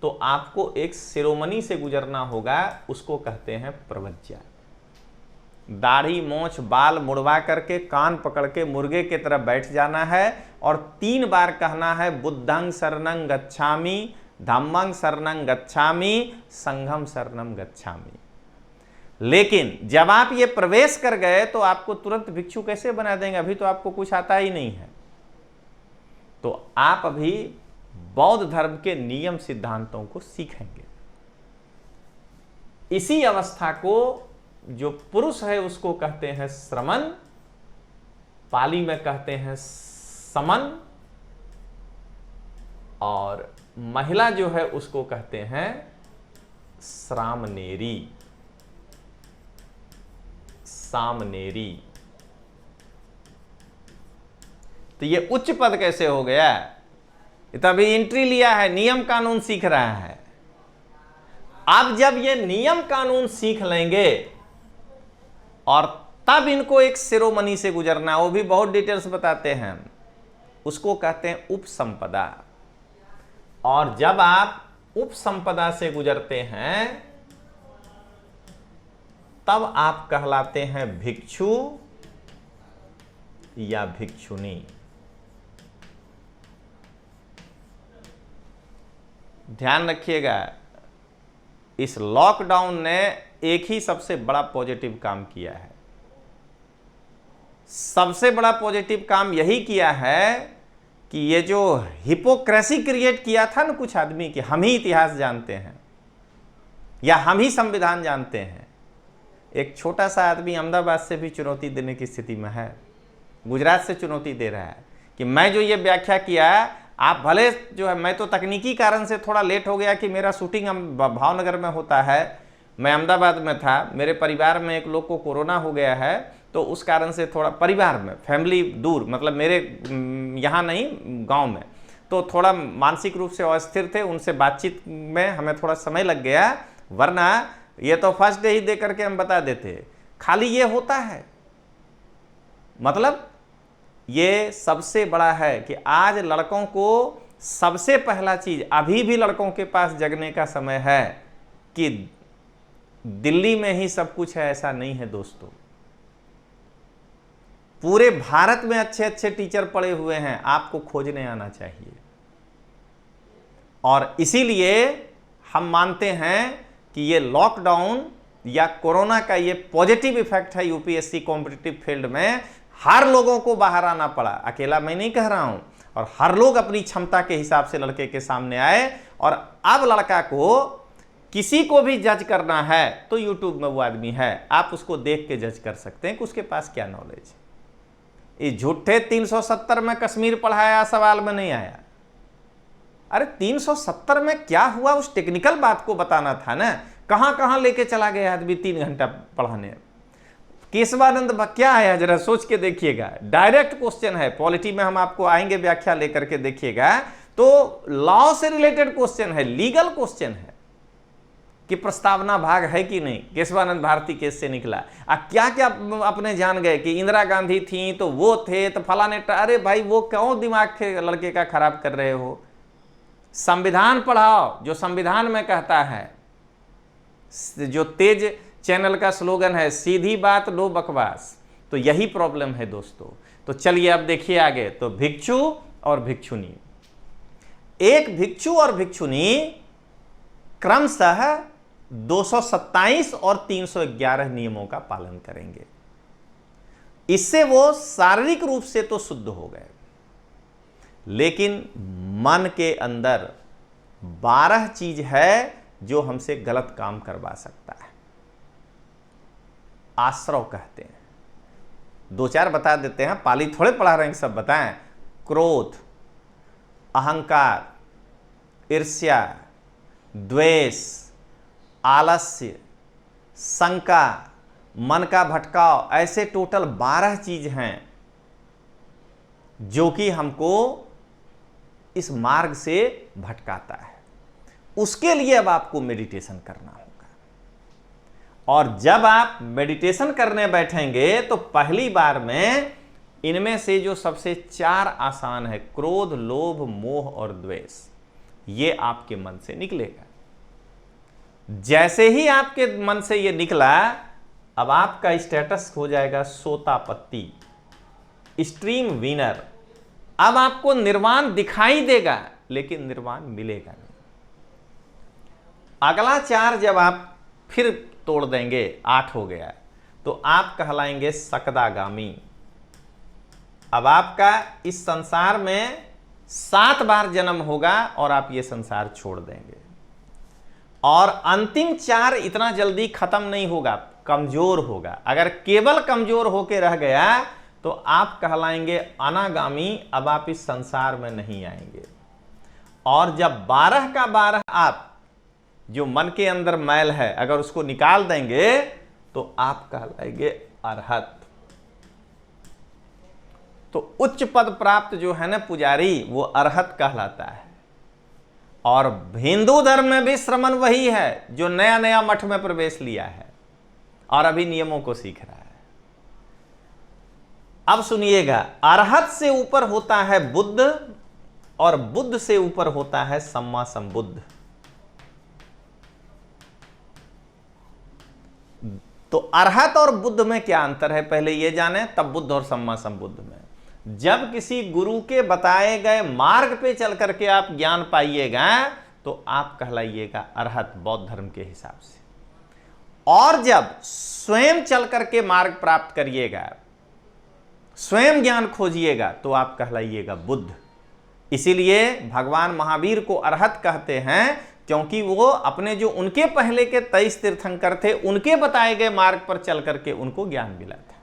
तो आपको एक सेरेमनी से गुजरना होगा, उसको कहते हैं प्रवज्या। दाढ़ी मोछ बाल मुड़वा करके कान पकड़ के मुर्गे की तरह बैठ जाना है और 3 बार कहना है बुद्धं शरणं गच्छामि, धम्मं शरणं गच्छामि, संघं शरणं गच्छामि। लेकिन जब आप ये प्रवेश कर गए तो आपको तुरंत भिक्षु कैसे बना देंगे? अभी तो आपको कुछ आता ही नहीं है। तो आप अभी बौद्ध धर्म के नियम सिद्धांतों को सीखेंगे। इसी अवस्था को जो पुरुष है उसको कहते हैं श्रमण, पाली में कहते हैं समन, और महिला जो है उसको कहते हैं श्रामनेरी, सामनेरी। तो ये उच्च पद कैसे हो गया? तभी एंट्री लिया है, नियम कानून सीख रहा है। अब जब ये नियम कानून सीख लेंगे और तब इनको एक शिरोमणि से गुजरना, वो भी बहुत डिटेल्स बताते हैं, उसको कहते हैं उपसंपदा। और जब आप उपसंपदा से गुजरते हैं तब आप कहलाते हैं भिक्षु या भिक्षुनी। ध्यान रखिएगा, इस लॉकडाउन ने एक ही सबसे बड़ा पॉजिटिव काम किया है। सबसे बड़ा पॉजिटिव काम यही किया है कि ये जो हिपोक्रेसी क्रिएट किया था ना कुछ आदमी कि हम ही इतिहास जानते हैं या हम ही संविधान जानते हैं, एक छोटा सा आदमी अहमदाबाद से भी चुनौती देने की स्थिति में है, गुजरात से चुनौती दे रहा है कि मैं जो ये व्याख्या किया, आप भले जो है, मैं तो तकनीकी कारण से थोड़ा लेट हो गया कि मेरा शूटिंग भावनगर में होता है, मैं अहमदाबाद में था, मेरे परिवार में एक लोग को कोरोना हो गया है, तो उस कारण से थोड़ा परिवार में फैमिली दूर, मतलब मेरे यहाँ नहीं गांव में, तो थोड़ा मानसिक रूप से अस्थिर थे, उनसे बातचीत में हमें थोड़ा समय लग गया, वरना ये तो फर्स्ट डे ही दे करके हम बता देते। खाली ये होता है, मतलब ये सबसे बड़ा है कि आज लड़कों को सबसे पहला चीज, अभी भी लड़कों के पास जगने का समय है कि दिल्ली में ही सब कुछ है, ऐसा नहीं है दोस्तों। पूरे भारत में अच्छे अच्छे टीचर पड़े हुए हैं, आपको खोजने आना चाहिए। और इसीलिए हम मानते हैं कि ये लॉकडाउन या कोरोना का ये पॉजिटिव इफेक्ट है यूपीएससी कॉम्पिटिटिव फील्ड में। हर लोगों को बाहर आना पड़ा, अकेला मैं नहीं कह रहा हूं, और हर लोग अपनी क्षमता के हिसाब से लड़के के सामने आए। और अब लड़का को किसी को भी जज करना है तो यूट्यूब में वो आदमी है, आप उसको देख के जज कर सकते हैं कि उसके पास क्या नॉलेज। ये झूठे 370 में कश्मीर पढ़ाया सवाल में नहीं आया। अरे 370 में क्या हुआ उस टेक्निकल बात को बताना था ना, कहां कहां लेके चला गया आदमी 3 घंटा पढ़ाने। केशवानंद क्या आया जरा सोच के देखिएगा, डायरेक्ट क्वेश्चन है, पॉलिटी में हम आपको आएंगे व्याख्या लेकर के देखिएगा, तो लॉ से रिलेटेड क्वेश्चन है, लीगल क्वेश्चन है कि प्रस्तावना भाग है कि नहीं। केशवानंद भारती केस से निकला, क्या क्या अपने जान गए कि इंदिरा गांधी थी तो वो थे तो फलाने। अरे भाई वो क्यों दिमाग के लड़के का खराब कर रहे हो? संविधान पढ़ाओ, जो संविधान में कहता है, जो तेज चैनल का स्लोगन है, सीधी बात लो बकवास। तो यही प्रॉब्लम है दोस्तों। तो चलिए अब देखिए आगे, तो भिक्षु और भिक्षुनी, एक भिक्षु और भिक्षुनी क्रमशः 227 और 311 नियमों का पालन करेंगे। इससे वो शारीरिक रूप से तो शुद्ध हो गए, लेकिन मन के अंदर 12 चीज है जो हमसे गलत काम करवा सकता है। आश्रव कहते हैं, 2-4 बता देते हैं, पाली थोड़े पढ़ा रहे हैं सब बताएं। क्रोध, अहंकार, ईर्ष्या, द्वेष, आलस्य, शंका, मन का भटकाव, ऐसे टोटल 12 चीज हैं जो कि हमको इस मार्ग से भटकाता है। उसके लिए अब आपको मेडिटेशन करना होगा। और जब आप मेडिटेशन करने बैठेंगे तो पहली बार में इनमें से जो सबसे 4 आसान है, क्रोध, लोभ, मोह और द्वेष, ये आपके मन से निकलेगा। जैसे ही आपके मन से ये निकला, अब आपका स्टेटस हो जाएगा सोतापत्ति, स्ट्रीम विनर। अब आपको निर्वाण दिखाई देगा लेकिन निर्वाण मिलेगा नहीं। अगला 4 जब आप फिर तोड़ देंगे, 8 हो गया, तो आप कहलाएंगे सकदागामी। अब आपका इस संसार में 7 बार जन्म होगा और आप ये संसार छोड़ देंगे। और अंतिम 4 इतना जल्दी खत्म नहीं होगा, कमजोर होगा। अगर केवल कमजोर होके रह गया तो आप कहलाएंगे अनागामी, अब आप इस संसार में नहीं आएंगे। और जब 12 का 12 आप जो मन के अंदर मैल है अगर उसको निकाल देंगे तो आप कहलाएंगे अरहत। तो उच्च पद प्राप्त जो है ना पुजारी, वो अरहत कहलाता है। और हिंदू धर्म में भी श्रमण वही है जो नया नया मठ में प्रवेश लिया है और अभी नियमों को सीख रहा है। अब सुनिएगा, अरहत से ऊपर होता है बुद्ध और बुद्ध से ऊपर होता है सम्मा संबुद्ध। तो अरहत और बुद्ध में क्या अंतर है पहले ये जाने, तब बुद्ध और सम्मा संबुद्ध में। जब किसी गुरु के बताए गए मार्ग पे चल करके आप ज्ञान पाइएगा तो आप कहलाइएगा अरहत बौद्ध धर्म के हिसाब से। और जब स्वयं चल करके मार्ग प्राप्त करिएगा, स्वयं ज्ञान खोजिएगा, तो आप कहलाइएगा बुद्ध। इसीलिए भगवान महावीर को अरहत कहते हैं, क्योंकि वो अपने जो उनके पहले के 23 तीर्थंकर थे उनके बताए गए मार्ग पर चल करके उनको ज्ञान मिला था।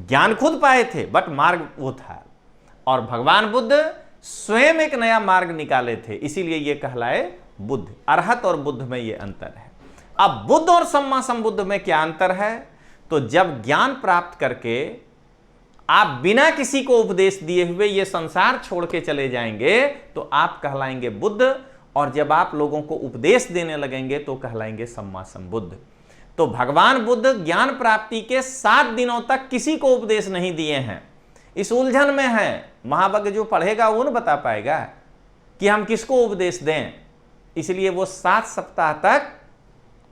ज्ञान खुद पाए थे बट मार्ग वो था। और भगवान बुद्ध स्वयं एक नया मार्ग निकाले थे, इसीलिए ये कहलाए बुद्ध। अरहत और बुद्ध में ये अंतर है। अब बुद्ध और सम्मा संबुद्ध में क्या अंतर है, तो जब ज्ञान प्राप्त करके आप बिना किसी को उपदेश दिए हुए ये संसार छोड़ के चले जाएंगे तो आप कहलाएंगे बुद्ध। और जब आप लोगों को उपदेश देने लगेंगे तो कहलाएंगे सम्मा संबुद्ध। तो भगवान बुद्ध ज्ञान प्राप्ति के 7 दिनों तक किसी को उपदेश नहीं दिए हैं। इस उलझन में है। महाभाग जो पढ़ेगा वो न बता पाएगा कि हम किसको उपदेश दें। इसलिए वो 7 सप्ताह तक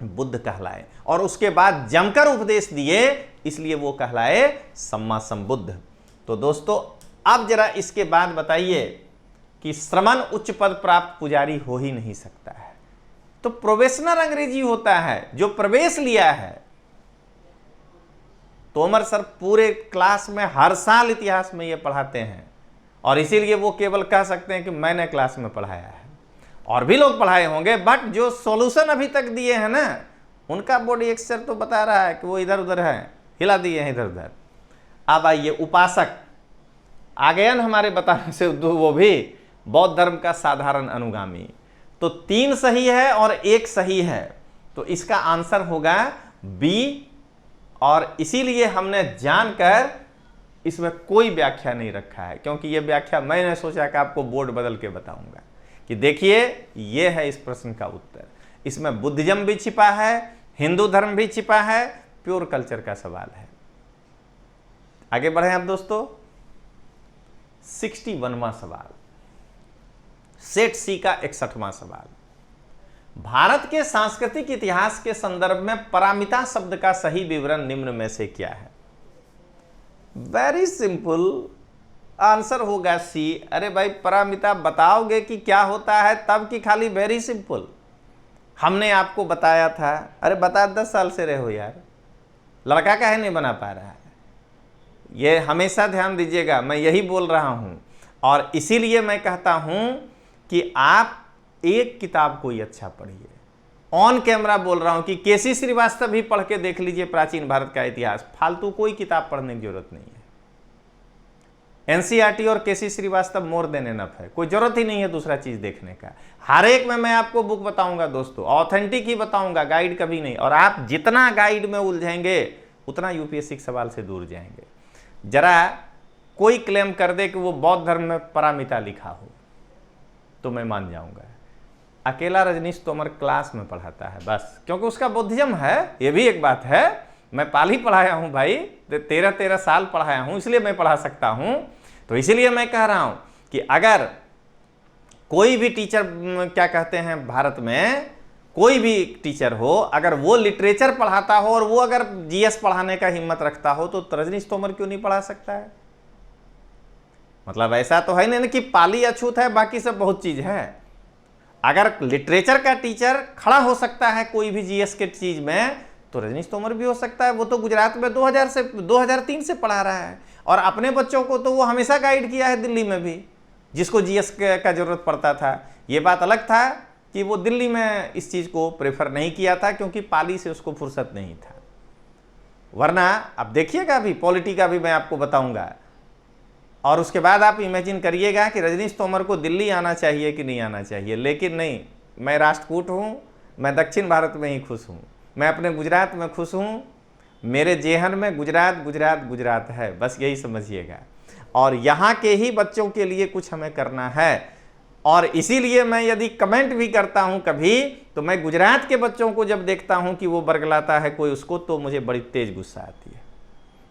बुद्ध कहलाए और उसके बाद जमकर उपदेश दिए, इसलिए वो कहलाए सम्मा संबुद्ध। तो दोस्तों अब जरा इसके बाद बताइए कि श्रमण उच्च पद प्राप्त पुजारी हो ही नहीं सकता है। तो प्रोफेशनल अंग्रेजी होता है जो प्रवेश लिया है। तोमर सर पूरे क्लास में हर साल इतिहास में ये पढ़ाते हैं और इसीलिए वो केवल कह सकते हैं कि मैंने क्लास में पढ़ाया है। और भी लोग पढ़ाए होंगे बट जो सॉल्यूशन अभी तक दिए हैं ना, उनका बॉडी एक्सर तो बता रहा है कि वो इधर उधर है, हिला दिए हैं इधर उधर। अब आइए, उपासक आ गया ना हमारे बताने से, वो भी बौद्ध धर्म का साधारण अनुगामी। तो 3 सही है और 1 सही है, तो इसका आंसर होगा बी। और इसीलिए हमने जानकर इसमें कोई व्याख्या नहीं रखा है, क्योंकि यह व्याख्या मैंने सोचा कि आपको बोर्ड बदल के बताऊंगा कि देखिए ये है इस प्रश्न का उत्तर। इसमें बुद्धिज्म भी छिपा है, हिंदू धर्म भी छिपा है, प्योर कल्चर का सवाल है। आगे बढ़े आप दोस्तों। 61वां सवाल, सेट सी का 61वां सवाल। भारत के सांस्कृतिक इतिहास के संदर्भ में पारमिता शब्द का सही विवरण निम्न में से क्या है? वेरी सिंपल आंसर होगा सी। अरे भाई पारमिता बताओगे कि क्या होता है तब कि खाली वेरी सिंपल? हमने आपको बताया था। अरे बता 10 साल से रहे हो यार, लड़का काहे नहीं बना पा रहा है? ये हमेशा ध्यान दीजिएगा, मैं यही बोल रहा हूं। और इसीलिए मैं कहता हूं कि आप एक किताब कोई अच्छा पढ़िए। ऑन कैमरा बोल रहा हूं कि केसी श्रीवास्तव भी पढ़ के देख लीजिए प्राचीन भारत का इतिहास। फालतू कोई किताब पढ़ने की जरूरत नहीं है। एनसीईआरटी और केसी श्रीवास्तव मोर देन एनफ है, कोई जरूरत ही नहीं है दूसरा चीज देखने का। हर एक में मैं आपको बुक बताऊंगा दोस्तों, ऑथेंटिक ही बताऊंगा, गाइड कभी नहीं। और आप जितना गाइड में उलझेंगे उतना यूपीएससी के सवाल से दूर जाएंगे। जरा कोई क्लेम कर दे कि वो बौद्ध धर्म में पारमिता लिखा हो तो मैं मान जाऊंगा। अकेला रजनीश तोमर क्लास में पढ़ाता है बस, क्योंकि उसका बुद्धिज्म है। ये भी एक बात है, मैं पाली पढ़ाया हूं भाई, 13 साल पढ़ाया हूं, इसलिए मैं पढ़ा सकता हूं। तो इसीलिए मैं कह रहा हूं कि अगर कोई भी टीचर, क्या कहते हैं, भारत में कोई भी टीचर हो, अगर वो लिटरेचर पढ़ाता हो और वो अगर जीएस पढ़ाने का हिम्मत रखता हो तो रजनीश तोमर क्यों नहीं पढ़ा सकता है? मतलब ऐसा तो है नहीं कि पाली अछूत है, बाकी सब बहुत चीज है। अगर लिटरेचर का टीचर खड़ा हो सकता है कोई भी जीएस के चीज में, तो रजनीश तोमर भी हो सकता है। वो तो गुजरात में 2003 से पढ़ा रहा है और अपने बच्चों को तो वो हमेशा गाइड किया है, दिल्ली में भी जिसको जीएस का जरूरत पड़ता था। ये बात अलग था कि वो दिल्ली में इस चीज़ को प्रेफर नहीं किया था, क्योंकि पाली से उसको फुर्सत नहीं था। वरना अब देखिएगा, अभी पॉलिटी का भी मैं आपको बताऊंगा, और उसके बाद आप इमेजिन करिएगा कि रजनीश तोमर को दिल्ली आना चाहिए कि नहीं आना चाहिए। लेकिन नहीं, मैं राष्ट्रकूट हूँ, मैं दक्षिण भारत में ही खुश हूँ, मैं अपने गुजरात में खुश हूँ, मेरे जेहन में गुजरात गुजरात गुजरात है, बस यही समझिएगा। और यहाँ के ही बच्चों के लिए कुछ हमें करना है, और इसीलिए मैं यदि कमेंट भी करता हूँ कभी, तो मैं गुजरात के बच्चों को जब देखता हूँ कि वो बरगलाता है कोई उसको, तो मुझे बड़ी तेज गुस्सा आती है।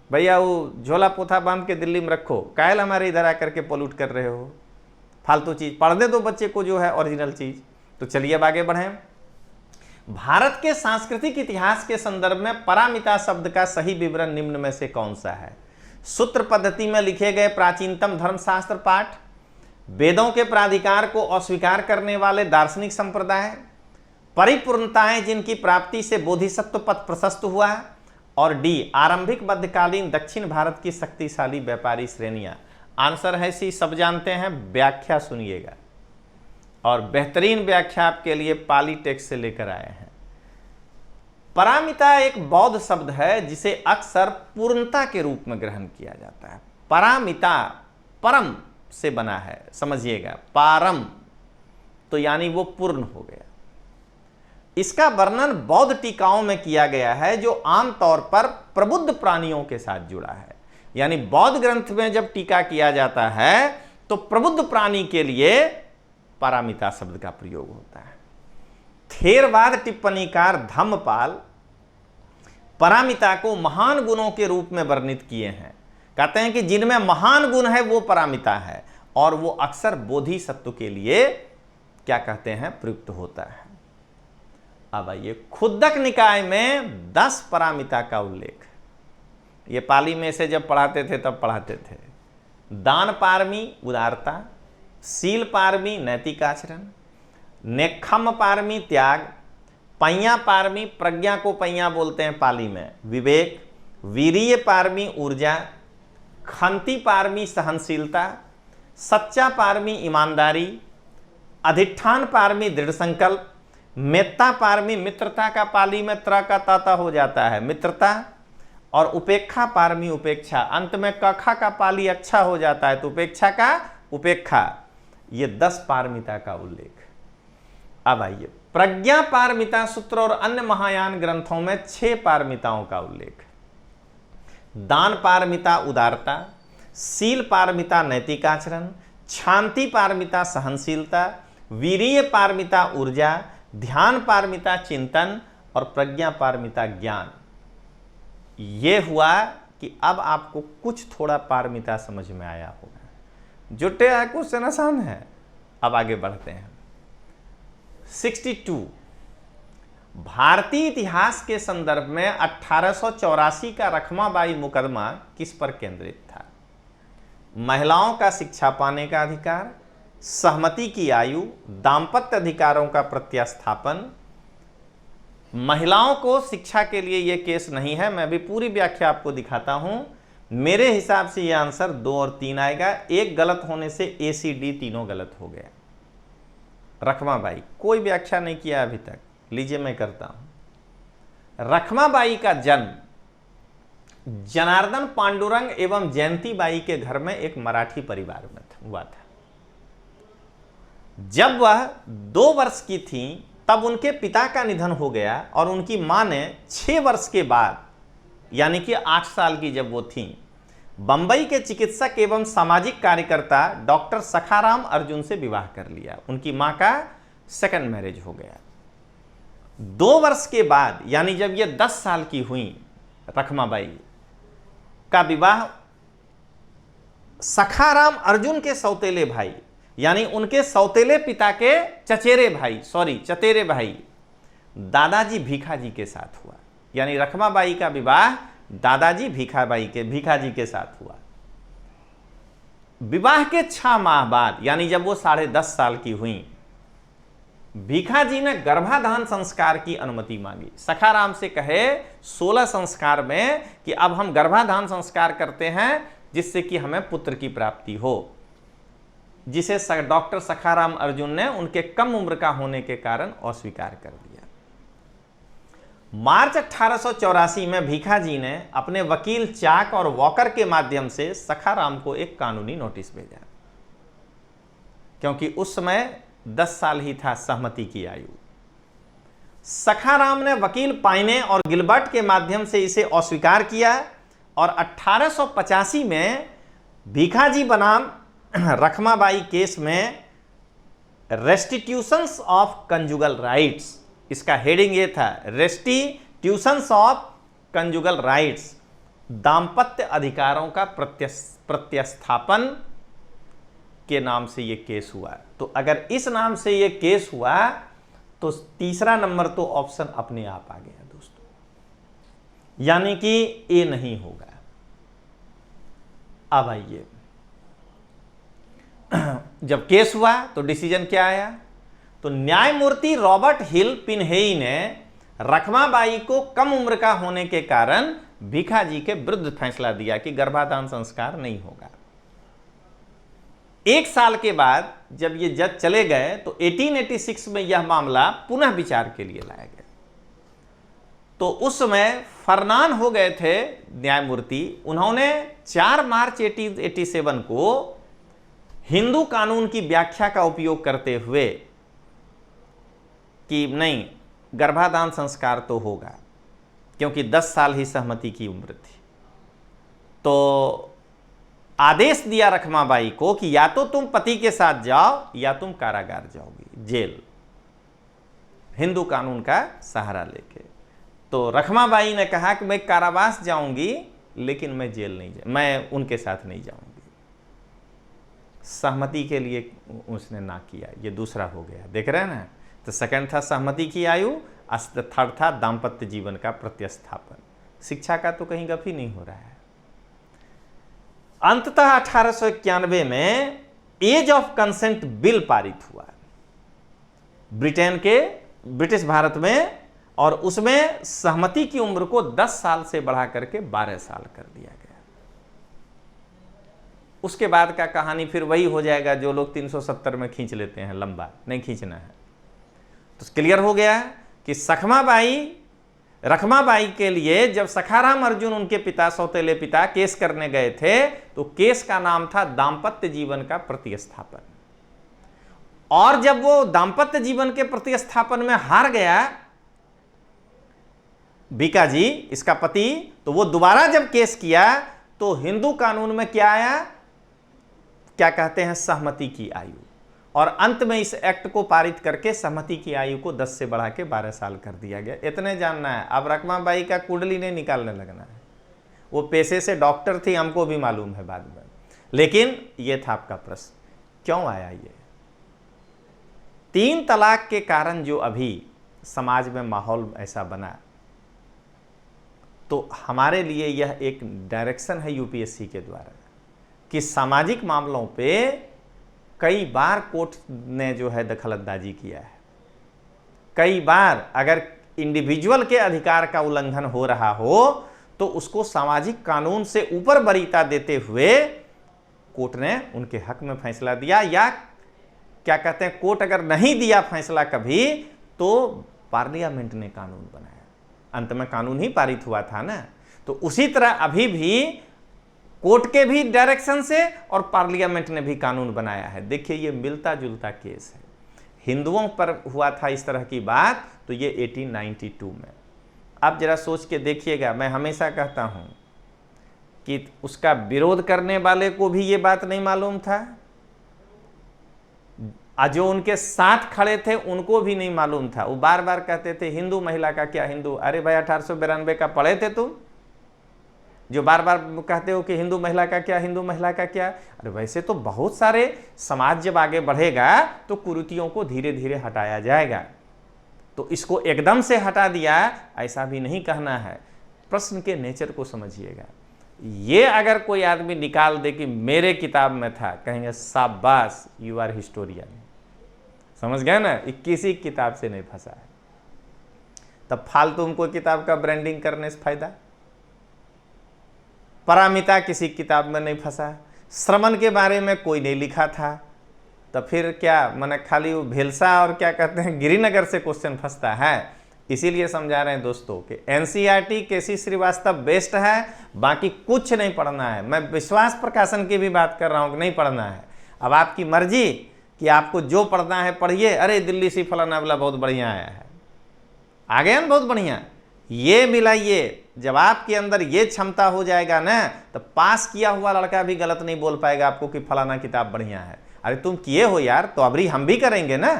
भैया वो झोला पोथा बांध के दिल्ली में रखो, कायल हमारे इधर आकर के पोल्यूट कर रहे हो, फालतू चीज़ पढ़ने दो बच्चे को जो है ओरिजिनल चीज़। तो चलिए अब आगे बढ़ें। भारत के सांस्कृतिक इतिहास के संदर्भ में पारमिता शब्द का सही विवरण निम्न में से कौन सा है? सूत्र पद्धति में लिखे गए प्राचीनतम धर्मशास्त्र पाठ, वेदों के प्राधिकार को अस्वीकार करने वाले दार्शनिक संप्रदाय, परिपूर्णताएं जिनकी प्राप्ति से बोधिसत्व पथ प्रशस्त हुआ, और डी आरंभिक मध्यकालीन दक्षिण भारत की शक्तिशाली व्यापारी श्रेणियां। आंसर है सी, सब जानते हैं, व्याख्या सुनिएगा, और बेहतरीन व्याख्या आपके लिए पाली टेक्स्ट से लेकर आए हैं। पारमिता एक बौद्ध शब्द है जिसे अक्सर पूर्णता के रूप में ग्रहण किया जाता है। पारमिता परम से बना है, समझिएगा, पारम तो यानी वो पूर्ण हो गया। इसका वर्णन बौद्ध टीकाओं में किया गया है, जो आमतौर पर प्रबुद्ध प्राणियों के साथ जुड़ा है। यानी बौद्ध ग्रंथ में जब टीका किया जाता है तो प्रबुद्ध प्राणी के लिए पारमिता शब्द का प्रयोग होता है। थेरवाद टिप्पणीकार धम्मपाल पारमिता को महान गुणों के रूप में वर्णित किए हैं। कहते हैं कि जिनमें महान गुण है वो पारमिता है, और वो अक्सर बोधिसत्व के लिए क्या कहते हैं, प्रयुक्त होता है। अब आइए, खुद्दक निकाय में 10 पारमिता का उल्लेख। ये पाली में से जब पढ़ाते थे तब पढ़ाते थे। दान पारमी उदारता, शील पारमी नैतिक आचरण, नेक्षम पारमी त्याग, पैया पारमी, प्रज्ञा को पैया बोलते हैं पाली में, विवेक, वीर्य पारमी ऊर्जा, खंती पारमी सहनशीलता, सच्चा पारमी ईमानदारी, अधिष्ठान पारमी दृढ़ संकल्प, मेत्ता पारमी मित्रता का पाली में त्र का ताता हो जाता है मित्रता, और उपेक्षा पारमी उपेक्षा, अंत में कखा का पाली अच्छा हो जाता है तो उपेक्षा का उपेक्षा। ये 10 पारमिता का उल्लेख। अब आइए, प्रज्ञा पारमिता सूत्र और अन्य महायान ग्रंथों में 6 पारमिताओं का उल्लेख। दान पारमिता उदारता, शील पारमिता नैतिक आचरण, शांति पारमिता सहनशीलता, वीर्य पारमिता ऊर्जा, ध्यान पारमिता चिंतन, और प्रज्ञा पारमिता ज्ञान। ये हुआ कि अब आपको कुछ थोड़ा पारमिता समझ में आया होगा। जुटे है, क्वेश्चन आसान है। अब आगे बढ़ते हैं। 62 भारतीय इतिहास के संदर्भ में 1884 का रखमाबाई मुकदमा किस पर केंद्रित था? महिलाओं का शिक्षा पाने का अधिकार, सहमति की आयु, दाम्पत्य अधिकारों का प्रत्यास्थापन। महिलाओं को शिक्षा के लिए यह केस नहीं है, मैं भी पूरी व्याख्या आपको दिखाता हूं। मेरे हिसाब से यह आंसर 2 और 3 आएगा। एक गलत होने से ए सी डी तीनों गलत हो गया। रखमाबाई कोई व्याख्या नहीं किया अभी तक, लीजिए मैं करता हूं। रखमाबाई का जन्म जनार्दन पांडुरंग एवं जयंती बाई के घर में एक मराठी परिवार में हुआ था। जब वह 2 वर्ष की थी तब उनके पिता का निधन हो गया, और उनकी मां ने 6 वर्ष के बाद, यानी कि 8 साल की जब वो थी, बंबई के चिकित्सक एवं सामाजिक कार्यकर्ता डॉक्टर सखाराम अर्जुन से विवाह कर लिया। उनकी मां का सेकंड मैरिज हो गया। 2 वर्ष के बाद, यानी जब ये 10 साल की हुई, रखमाबाई का विवाह सखाराम अर्जुन के सौतेले भाई, यानी उनके सौतेले पिता के चचेरे भाई दादाजी भीखाजी के साथ हुआ। यानी रखमाबाई का विवाह दादाजी भीखाजी के साथ हुआ। विवाह के 6 माह बाद, यानी जब वो 10.5 साल की हुई, भीखाजी ने गर्भाधान संस्कार की अनुमति मांगी। सखाराम से कहे 16 संस्कार में कि अब हम गर्भाधान संस्कार करते हैं जिससे कि हमें पुत्र की प्राप्ति हो। जिसे डॉक्टर सखाराम अर्जुन ने उनके कम उम्र का होने के कारण अस्वीकार कर दिया। मार्च 1884 में भीखाजी ने अपने वकील चाक और वॉकर के माध्यम से सखाराम को एक कानूनी नोटिस भेजा, क्योंकि उस समय 10 साल ही था सहमति की आयु। सखाराम ने वकील पाइने और गिलबर्ट के माध्यम से इसे अस्वीकार किया और 1885 में भीखाजी बनाम रखमाबाई केस में रेस्टिट्यूशंस ऑफ कंजुगल राइट्स, इसका हेडिंग ये था, रेस्टिट्यूशंस ऑफ कंजुगल राइट्स, दाम्पत्य अधिकारों का प्रत्यस्थापन के नाम से ये केस हुआ। तो अगर इस नाम से ये केस हुआ तो तीसरा नंबर तो ऑप्शन अपने आप आ गया दोस्तों, यानी कि ए नहीं होगा। अब आइए, जब केस हुआ तो डिसीजन क्या आया? तो न्यायमूर्ति रॉबर्ट हिल पिनहेई ने रखमाबाई को कम उम्र का होने के कारण भीखाजी के विरुद्ध फैसला दिया कि गर्भाधान संस्कार नहीं होगा। 1 साल के बाद जब ये जज चले गए तो 1886 में यह मामला पुनः विचार के लिए लाया गया। तो उस समय फरनान हो गए थे न्यायमूर्ति, उन्होंने 4 मार्च 1887 को हिंदू कानून की व्याख्या का उपयोग करते हुए कि नहीं, गर्भाधान संस्कार तो होगा, क्योंकि 10 साल ही सहमति की उम्र थी। तो आदेश दिया रखमाबाई को कि या तो तुम पति के साथ जाओ या तुम कारागार जाओगी, जेल, हिंदू कानून का सहारा लेके। तो रखमाबाई ने कहा कि मैं कारावास जाऊंगी लेकिन मैं जेल नहीं मैं उनके साथ नहीं जाऊंगी। सहमति के लिए उसने ना किया, ये दूसरा हो गया, देख रहे हैं ना। तो सेकंड था सहमति की आयु, थर्ड था दाम्पत्य जीवन का प्रत्यस्थापन। शिक्षा का तो कहीं गप ही नहीं हो रहा है। अंततः 1891 में एज ऑफ कंसेंट बिल पारित हुआ ब्रिटिश भारत में, और उसमें सहमति की उम्र को 10 साल से बढ़ा करके 12 साल कर दिया गया। उसके बाद का कहानी फिर वही हो जाएगा जो लोग 370 में खींच लेते हैं, लंबा नहीं खींचना है। तो क्लियर हो गया कि रखमाबाई के लिए जब सखाराम अर्जुन उनके पिता, सौतेले पिता, केस करने गए थे तो केस का नाम था दाम्पत्य जीवन का प्रतिस्थापन। और जब वो दाम्पत्य जीवन के प्रतिस्थापन में हार गया भीखाजी, इसका पति, तो वो दोबारा जब केस किया तो हिंदू कानून में क्या आया, क्या कहते हैं, सहमति की आयु। और अंत में इस एक्ट को पारित करके सहमति की आयु को 10 से बढ़ा के 12 साल कर दिया गया। इतने जानना है। अब रखमाबाई का कुंडली नहीं निकालने लगना है, वो पेशे से डॉक्टर थी, हमको भी मालूम है बाद में। लेकिन ये था आपका प्रश्न, क्यों आया ये? 3 तलाक के कारण जो अभी समाज में माहौल ऐसा बना, तो हमारे लिए यह एक डायरेक्शन है यूपीएससी के द्वारा कि सामाजिक मामलों पे कई बार कोर्ट ने जो है दखलअंदाजी किया है। कई बार अगर इंडिविजुअल के अधिकार का उल्लंघन हो रहा हो तो उसको सामाजिक कानून से ऊपर वरीयता देते हुए कोर्ट ने उनके हक में फैसला दिया, या क्या कहते हैं, कोर्ट अगर नहीं दिया फैसला कभी तो पार्लियामेंट ने कानून बनाया। अंत में कानून ही पारित हुआ था ना। तो उसी तरह अभी भी कोर्ट के भी डायरेक्शन से और पार्लियामेंट ने भी कानून बनाया है। देखिए ये मिलता जुलता केस है। हिंदुओं पर हुआ था इस तरह की बात तो ये 1892 में। आप जरा सोच के देखिएगा, मैं हमेशा कहता हूं कि उसका विरोध करने वाले को भी ये बात नहीं मालूम था, जो उनके साथ खड़े थे उनको भी नहीं मालूम था। वो बार बार कहते थे हिंदू महिला का क्या, हिंदू, अरे भाई 1892 का पढ़े थे तुम, जो बार बार कहते हो कि हिंदू महिला का क्या, हिंदू महिला का क्या। अरे वैसे तो बहुत सारे, समाज जब आगे बढ़ेगा तो कुरीतियों को धीरे धीरे हटाया जाएगा। तो इसको एकदम से हटा दिया ऐसा भी नहीं कहना है। प्रश्न के नेचर को समझिएगा। ये अगर कोई आदमी निकाल दे कि मेरे किताब में था, कहेंगे शाबाश, यू आर हिस्टोरियन। समझ गए ना, 21 किताब से नहीं फंसा है। तब फालतू उनको किताब का ब्रांडिंग करने से फायदा। पारमिता किसी किताब में नहीं फंसा, श्रमण के बारे में कोई नहीं लिखा था, तो फिर क्या मैंने खाली वो भेलसा और क्या कहते हैं गिरिनगर से क्वेश्चन फंसता है। इसीलिए समझा रहे हैं दोस्तों कि एनसीईआरटी केसी श्रीवास्तव बेस्ट है, बाकी कुछ नहीं पढ़ना है। मैं विश्वास प्रकाशन की भी बात कर रहा हूं कि नहीं पढ़ना है। अब आपकी मर्जी कि आपको जो पढ़ना है पढ़िए। अरे दिल्ली से फलाना वाला बहुत बढ़िया आया है, आ गया ना बहुत बढ़िया, ये मिलाइए। जब आपके अंदर ये क्षमता हो जाएगा ना, तो पास किया हुआ लड़का भी गलत नहीं बोल पाएगा आपको कि फलाना किताब बढ़िया है। अरे तुम किए हो यार, तो अबरी हम भी करेंगे ना।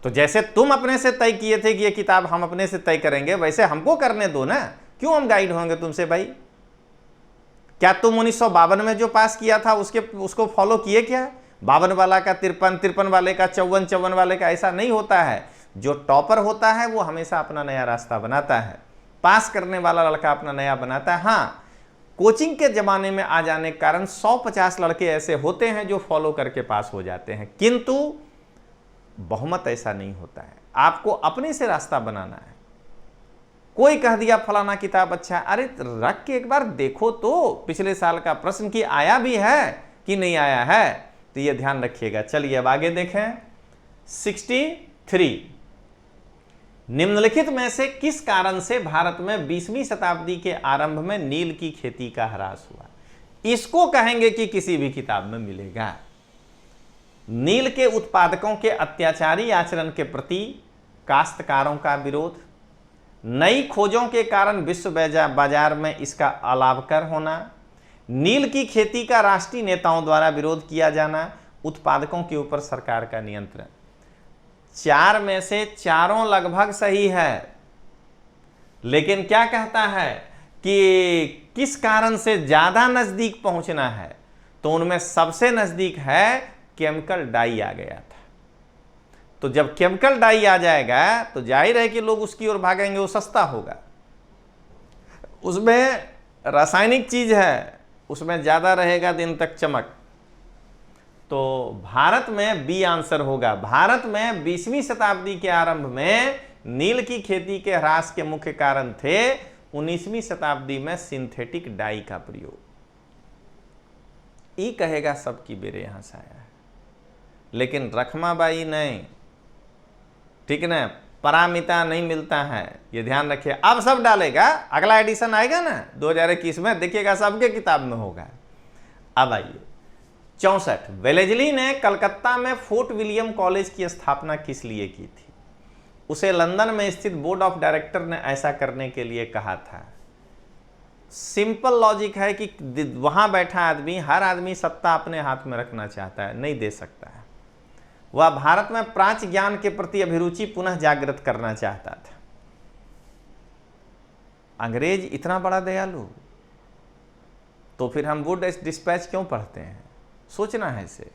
तो जैसे तुम अपने से तय किए थे कि ये किताब हम अपने से तय करेंगे, वैसे हमको करने दो ना। क्यों हम गाइड होंगे तुमसे भाई? क्या तुम 1952 में जो पास किया था उसको फॉलो किए क्या? 52 वाला का 53, 53 वाले का 54, 54 वाले का, ऐसा नहीं होता है। जो टॉपर होता है वो हमेशा अपना नया रास्ता बनाता है, पास करने वाला लड़का अपना नया बनाता है। हाँ, कोचिंग के जमाने में आ जाने के कारण 100-50 लड़के ऐसे होते हैं जो फॉलो करके पास हो जाते हैं, किंतु बहुमत ऐसा नहीं होता है। आपको अपने से रास्ता बनाना है। कोई कह दिया फलाना किताब अच्छा है, अरे रख के एक बार देखो तो पिछले साल का प्रश्न की आया भी है कि नहीं आया है, तो ये ध्यान रखिएगा। चलिए अब आगे देखें। 63, निम्नलिखित में से किस कारण से भारत में 20वीं शताब्दी के आरंभ में नील की खेती का ह्रास हुआ? इसको कहेंगे कि किसी भी किताब में मिलेगा। नील के उत्पादकों के अत्याचारी आचरण के प्रति काश्तकारों का विरोध, नई खोजों के कारण विश्व बाजार में इसका अलाभकर होना, नील की खेती का राष्ट्रीय नेताओं द्वारा विरोध किया जाना, उत्पादकों के ऊपर सरकार का नियंत्रण। 4 में से चारों लगभग सही है, लेकिन क्या कहता है कि किस कारण से ज्यादा नजदीक पहुंचना है, तो उनमें सबसे नजदीक है केमिकल डाई आ गया था। तो जब केमिकल डाई आ जाएगा तो जाहिर है कि लोग उसकी ओर भागेंगे, वो सस्ता होगा, उसमें रासायनिक चीज है, उसमें ज्यादा रहेगा दिन तक चमक। तो भारत में बी आंसर होगा। भारत में 20वीं शताब्दी के आरंभ में नील की खेती के ह्रास के मुख्य कारण थे 19वीं शताब्दी में सिंथेटिक डाई का प्रयोग। ई कहेगा सबकी बेरे यहां से आया है, लेकिन रखमाबाई नहीं, ठीक ना, परामिता नहीं मिलता है, ये ध्यान रखिए। अब सब डालेगा, अगला एडिशन आएगा ना 2021 में, देखिएगा सबके किताब में होगा। अब आइए 64, वेलेजली ने कलकत्ता में फोर्ट विलियम कॉलेज की स्थापना किस लिए की थी? उसे लंदन में स्थित बोर्ड ऑफ डायरेक्टर ने ऐसा करने के लिए कहा था। सिंपल लॉजिक है कि वहां बैठा आदमी, हर आदमी सत्ता अपने हाथ में रखना चाहता है, नहीं दे सकता है। वह भारत में प्राच्य ज्ञान के प्रति अभिरुचि पुनः जागृत करना चाहता था। अंग्रेज इतना बड़ा दयालु, तो फिर हम वुड डिस्पैच क्यों पढ़ते हैं? सोचना है इसे।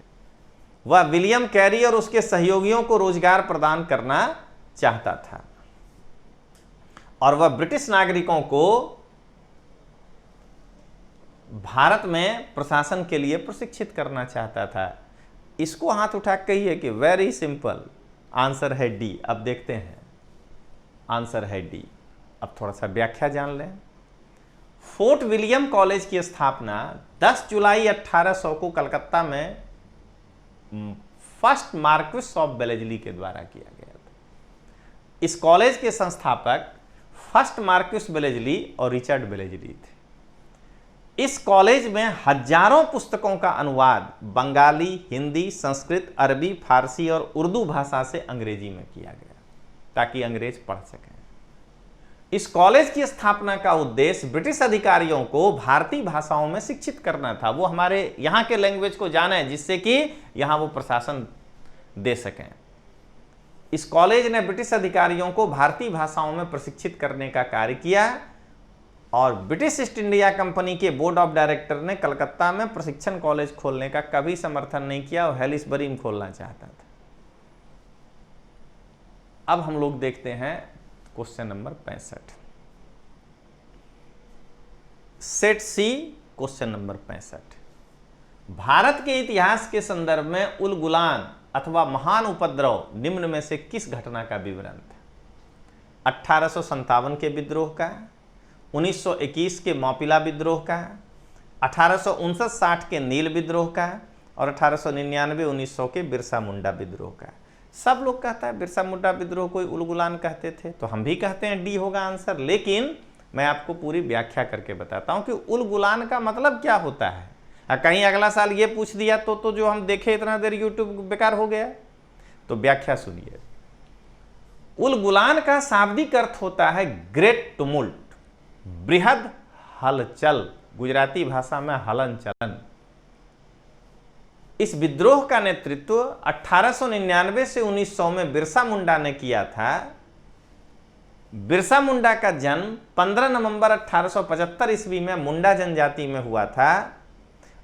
वह विलियम कैरी और उसके सहयोगियों को रोजगार प्रदान करना चाहता था, और वह ब्रिटिश नागरिकों को भारत में प्रशासन के लिए प्रशिक्षित करना चाहता था। इसको हाथ उठा कहिए कि वेरी सिंपल आंसर है डी। अब देखते हैं, आंसर है डी। अब थोड़ा सा व्याख्या जान लें। फोर्ट विलियम कॉलेज की स्थापना 10 जुलाई 1800 को कलकत्ता में फर्स्ट मार्क्विस ऑफ वेलेजली के द्वारा किया गया था। इस कॉलेज के संस्थापक फर्स्ट मार्क्विस वेलेजली और रिचर्ड वेलेजली थे। इस कॉलेज में हजारों पुस्तकों का अनुवाद बंगाली, हिंदी, संस्कृत, अरबी, फारसी और उर्दू भाषा से अंग्रेजी में किया गया ताकि अंग्रेज पढ़ सकें। इस कॉलेज की स्थापना का उद्देश्य ब्रिटिश अधिकारियों को भारतीय भाषाओं में शिक्षित करना था। वो हमारे यहाँ के लैंग्वेज को जाने, जिससे कि यहाँ वो प्रशासन दे सकें। इस कॉलेज ने ब्रिटिश अधिकारियों को भारतीय भाषाओं में प्रशिक्षित करने का कार्य किया, और ब्रिटिश ईस्ट इंडिया कंपनी के बोर्ड ऑफ डायरेक्टर ने कलकत्ता में प्रशिक्षण कॉलेज खोलने का कभी समर्थन नहीं किया और हेलिसबरी में खोलना चाहता था। अब हम लोग देखते हैं क्वेश्चन नंबर 65, सेट सी, क्वेश्चन नंबर 65। भारत के इतिहास के संदर्भ में उलगुलान अथवा महान उपद्रव निम्न में से किस घटना का विवरण था? 1857 के विद्रोह का, 1921 के मौपिला विद्रोह का, 1859-60 के नील विद्रोह का, और 1899-1900 के बिरसा मुंडा विद्रोह का। सब लोग कहता है बिरसा मुंडा विद्रोह कोई उलगुलान कहते थे, तो हम भी कहते हैं डी होगा आंसर। लेकिन मैं आपको पूरी व्याख्या करके बताता हूं कि उलगुलान का मतलब क्या होता है। कहीं अगला साल ये पूछ दिया तो जो हम देखे इतना देर यूट्यूब बेकार हो गया। तो व्याख्या सुनिए। उलगुलान का शाब्दिक अर्थ होता है ग्रेट टुमुल्ट, बृहद हलचल, गुजराती भाषा में हलन चलन। इस विद्रोह का नेतृत्व 1899 से 1900 में बिरसा मुंडा ने किया था। बिरसा मुंडा का जन्म 15 नवंबर 1875 ईस्वी में मुंडा जनजाति में हुआ था।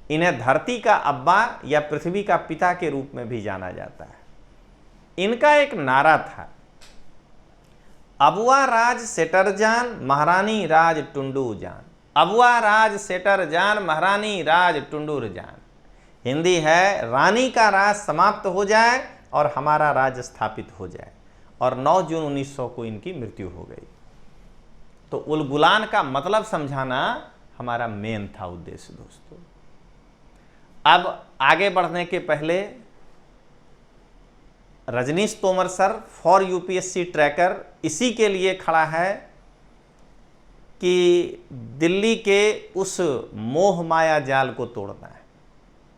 इन्हें धरती का अब्बा या पृथ्वी का पिता के रूप में भी जाना जाता है। इनका एक नारा था, अबुआ राज सेटर जान, महारानी राज टुंडू जान। अबुआ राज सेटर जान, महारानी राज टुंडूर जान। हिंदी है, रानी का राज समाप्त हो जाए और हमारा राज स्थापित हो जाए। और 9 जून 1900 को इनकी मृत्यु हो गई। तो उलगुलान का मतलब समझाना हमारा मेन था उद्देश्य दोस्तों। अब आगे बढ़ने के पहले Rajneesh Tomar sir for UPSC tracker इसी के लिए खड़ा है कि दिल्ली के उस मोह माया जाल को तोड़ना है।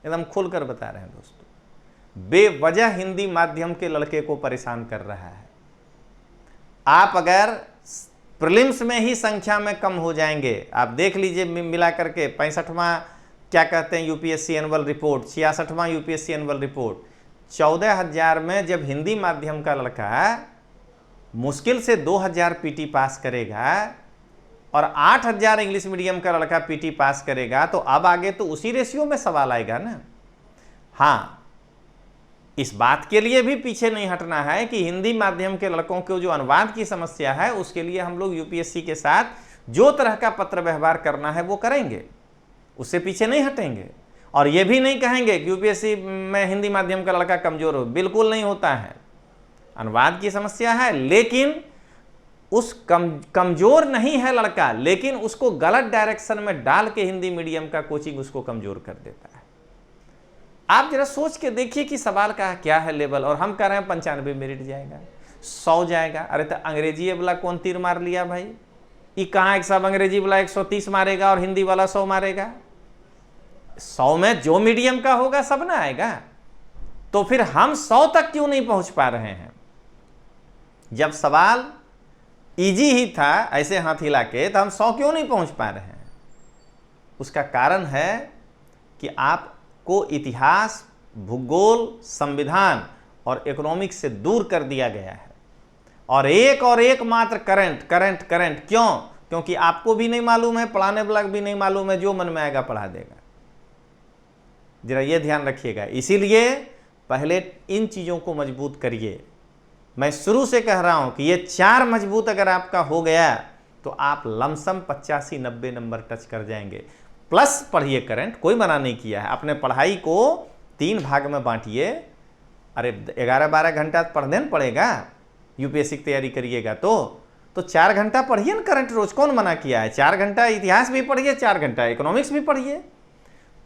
एकदम खुलकर बता रहे हैं दोस्तों, बेवजह हिंदी माध्यम के लड़के को परेशान कर रहा है। आप अगर प्रीलिम्स में ही संख्या में कम हो जाएंगे, आप देख लीजिए मिला करके 65वां क्या कहते हैं यूपीएससी एनुअल रिपोर्ट, 66वां यूपीएससी एनुअल रिपोर्ट, 14,000 में जब हिंदी माध्यम का लड़का मुश्किल से 2,000 पीटी पास करेगा और 8,000 इंग्लिश मीडियम का लड़का पीटी पास करेगा, तो अब आगे तो उसी रेशियो में सवाल आएगा ना। हाँ, इस बात के लिए भी पीछे नहीं हटना है कि हिंदी माध्यम के लड़कों को जो अनुवाद की समस्या है उसके लिए हम लोग यूपीएससी के साथ जो तरह का पत्र व्यवहार करना है वो करेंगे, उससे पीछे नहीं हटेंगे। और ये भी नहीं कहेंगे कि यूपीएससी में हिंदी माध्यम का लड़का कमजोर हो, बिल्कुल नहीं होता है। अनुवाद की समस्या है, लेकिन उस कमजोर नहीं है लड़का, लेकिन उसको गलत डायरेक्शन में डाल के हिंदी मीडियम का कोचिंग उसको कमजोर कर देता है। आप जरा सोच के देखिए कि सवाल का क्या है लेवल, और हम कह रहे हैं 95 मेरिट जाएगा, 100 जाएगा। अरे तो अंग्रेजी वाला कौन तीर मार लिया भाई? ये कहाँ एक सब अंग्रेजी वाला 130 मारेगा और हिंदी वाला 100 मारेगा? 100 में जो मीडियम का होगा सब ना आएगा। तो फिर हम 100 तक क्यों नहीं पहुंच पा रहे हैं? जब सवाल इजी ही था ऐसे हाथ हिला के, तो हम 100 क्यों नहीं पहुंच पा रहे हैं? उसका कारण है कि आपको इतिहास, भूगोल, संविधान और इकोनॉमिक्स से दूर कर दिया गया है, और एक मात्र करंट। क्यों? क्योंकि आपको भी नहीं मालूम है, पढ़ाने वाला भी नहीं मालूम है, जो मन में आएगा पढ़ा देगा। जरा ये ध्यान रखिएगा। इसीलिए पहले इन चीजों को मजबूत करिए। मैं शुरू से कह रहा हूं कि ये 4 मजबूत अगर आपका हो गया तो आप लमसम 85-90 नंबर टच कर जाएंगे। प्लस पढ़िए करंट, कोई मना नहीं किया है। अपने पढ़ाई को 3 भाग में बांटिए। अरे 11-12 घंटा पढ़ने न पड़ेगा, यूपीएससी की तैयारी करिएगा तो 4 घंटा पढ़िए न करंट रोज, कौन मना किया है? 4 घंटा इतिहास भी पढ़िए, 4 घंटा इकोनॉमिक्स भी पढ़िए,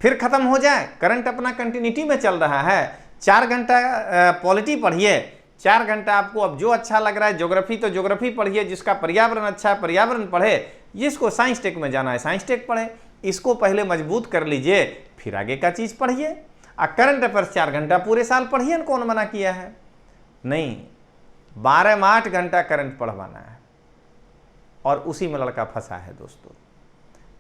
फिर खत्म हो जाए। करंट अपना कंटिन्यूटी में चल रहा है। 4 घंटा पॉलिटी पढ़िए, 4 घंटा आपको अब जो अच्छा लग रहा है, ज्योग्राफी तो ज्योग्राफी पढ़िए, जिसका पर्यावरण अच्छा है पर्यावरण पढ़े, जिसको साइंस टेक में जाना है साइंस टेक पढ़े। इसको पहले मजबूत कर लीजिए, फिर आगे का चीज पढ़िए। करंट अफेयर्स 4 घंटा पूरे साल पढ़िए, कौन मना किया है? नहीं, 12 में 8 घंटा करंट पढ़वाना है, और उसी में लड़का फंसा है दोस्तों।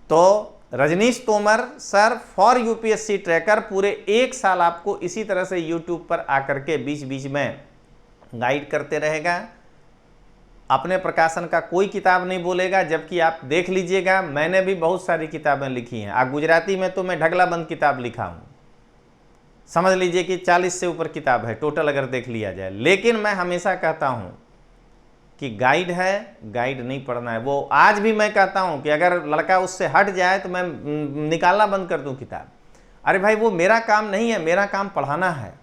तो Rajneesh Tomar sir for UPSC tracker पूरे 1 साल आपको इसी तरह से यूट्यूब पर आकर के बीच बीच में गाइड करते रहेगा। अपने प्रकाशन का कोई किताब नहीं बोलेगा, जबकि आप देख लीजिएगा मैंने भी बहुत सारी किताबें लिखी हैं। गुजराती में तो मैं ढगला बंद किताब लिखा हूं, समझ लीजिए कि 40 से ऊपर किताब है टोटल अगर देख लिया जाए। लेकिन मैं हमेशा कहता हूं कि गाइड है, गाइड नहीं पढ़ना है। वो आज भी मैं कहता हूं कि अगर लड़का उससे हट जाए तो मैं निकालना बंद कर दूं किताब। अरे भाई वो मेरा काम नहीं है, मेरा काम पढ़ाना है।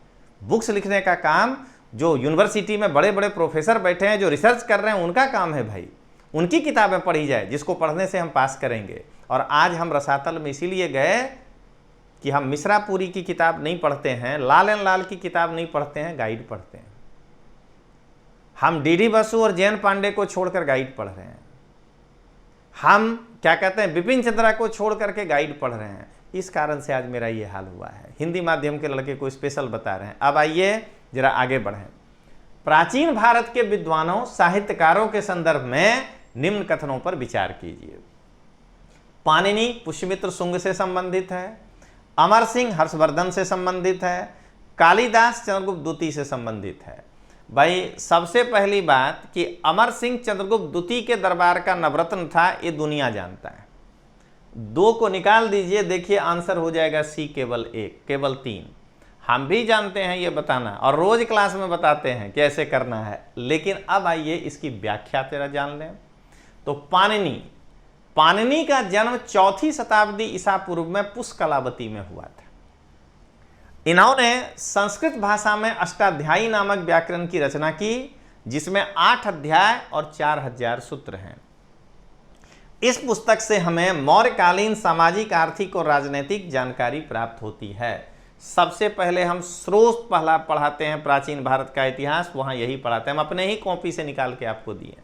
बुक्स लिखने का काम जो यूनिवर्सिटी में बड़े बड़े प्रोफेसर बैठे हैं, जो रिसर्च कर रहे हैं, उनका काम है भाई। उनकी किताबें पढ़ी जाए, जिसको पढ़ने से हम पास करेंगे। और आज हम रसातल में इसीलिए गए कि हम मिश्रापुरी की किताब नहीं पढ़ते हैं, लाल एंड लाल की किताब नहीं पढ़ते हैं, गाइड पढ़ते हैं। हम डीडी बसु और जयंत पांडे को छोड़कर गाइड पढ़ रहे हैं। हम क्या कहते हैं, बिपिन चंद्रा को छोड़ करके गाइड पढ़ रहे हैं। इस कारण से आज मेरा ये हाल हुआ है। हिंदी माध्यम के लड़के को स्पेशल बता रहे हैं। अब आइए जरा आगे बढ़ें। प्राचीन भारत के विद्वानों साहित्यकारों के संदर्भ में निम्न कथनों पर विचार कीजिए। पाणिनि पुष्यमित्र शुंग से संबंधित है, अमर सिंह हर्षवर्धन से संबंधित है, कालिदास चंद्रगुप्त द्वितीय से संबंधित है। भाई सबसे पहली बात कि अमर सिंह चंद्रगुप्त द्वितीय के दरबार का नवरत्न था, ये दुनिया जानता है। 2 को निकाल दीजिए, देखिए आंसर हो जाएगा सी, केवल 1, केवल 3। हम भी जानते हैं ये बताना, और रोज क्लास में बताते हैं कैसे करना है। लेकिन अब आइए इसकी व्याख्या तेरा जान लें। तो पाणिनि का जन्म 4वीं शताब्दी ईसा पूर्व में पुष्कलावती में हुआ था। इन्होंने संस्कृत भाषा में अष्टाध्यायी नामक व्याकरण की रचना की, जिसमें 8 अध्याय और 4000 सूत्र हैं। इस पुस्तक से हमें मौर्यकालीन सामाजिक, आर्थिक और राजनीतिक जानकारी प्राप्त होती है। सबसे पहले हम स्रोत पहला पढ़ाते हैं, प्राचीन भारत का इतिहास, वहां यही पढ़ाते हैं। हम अपने ही कॉपी से निकाल के आपको दिए।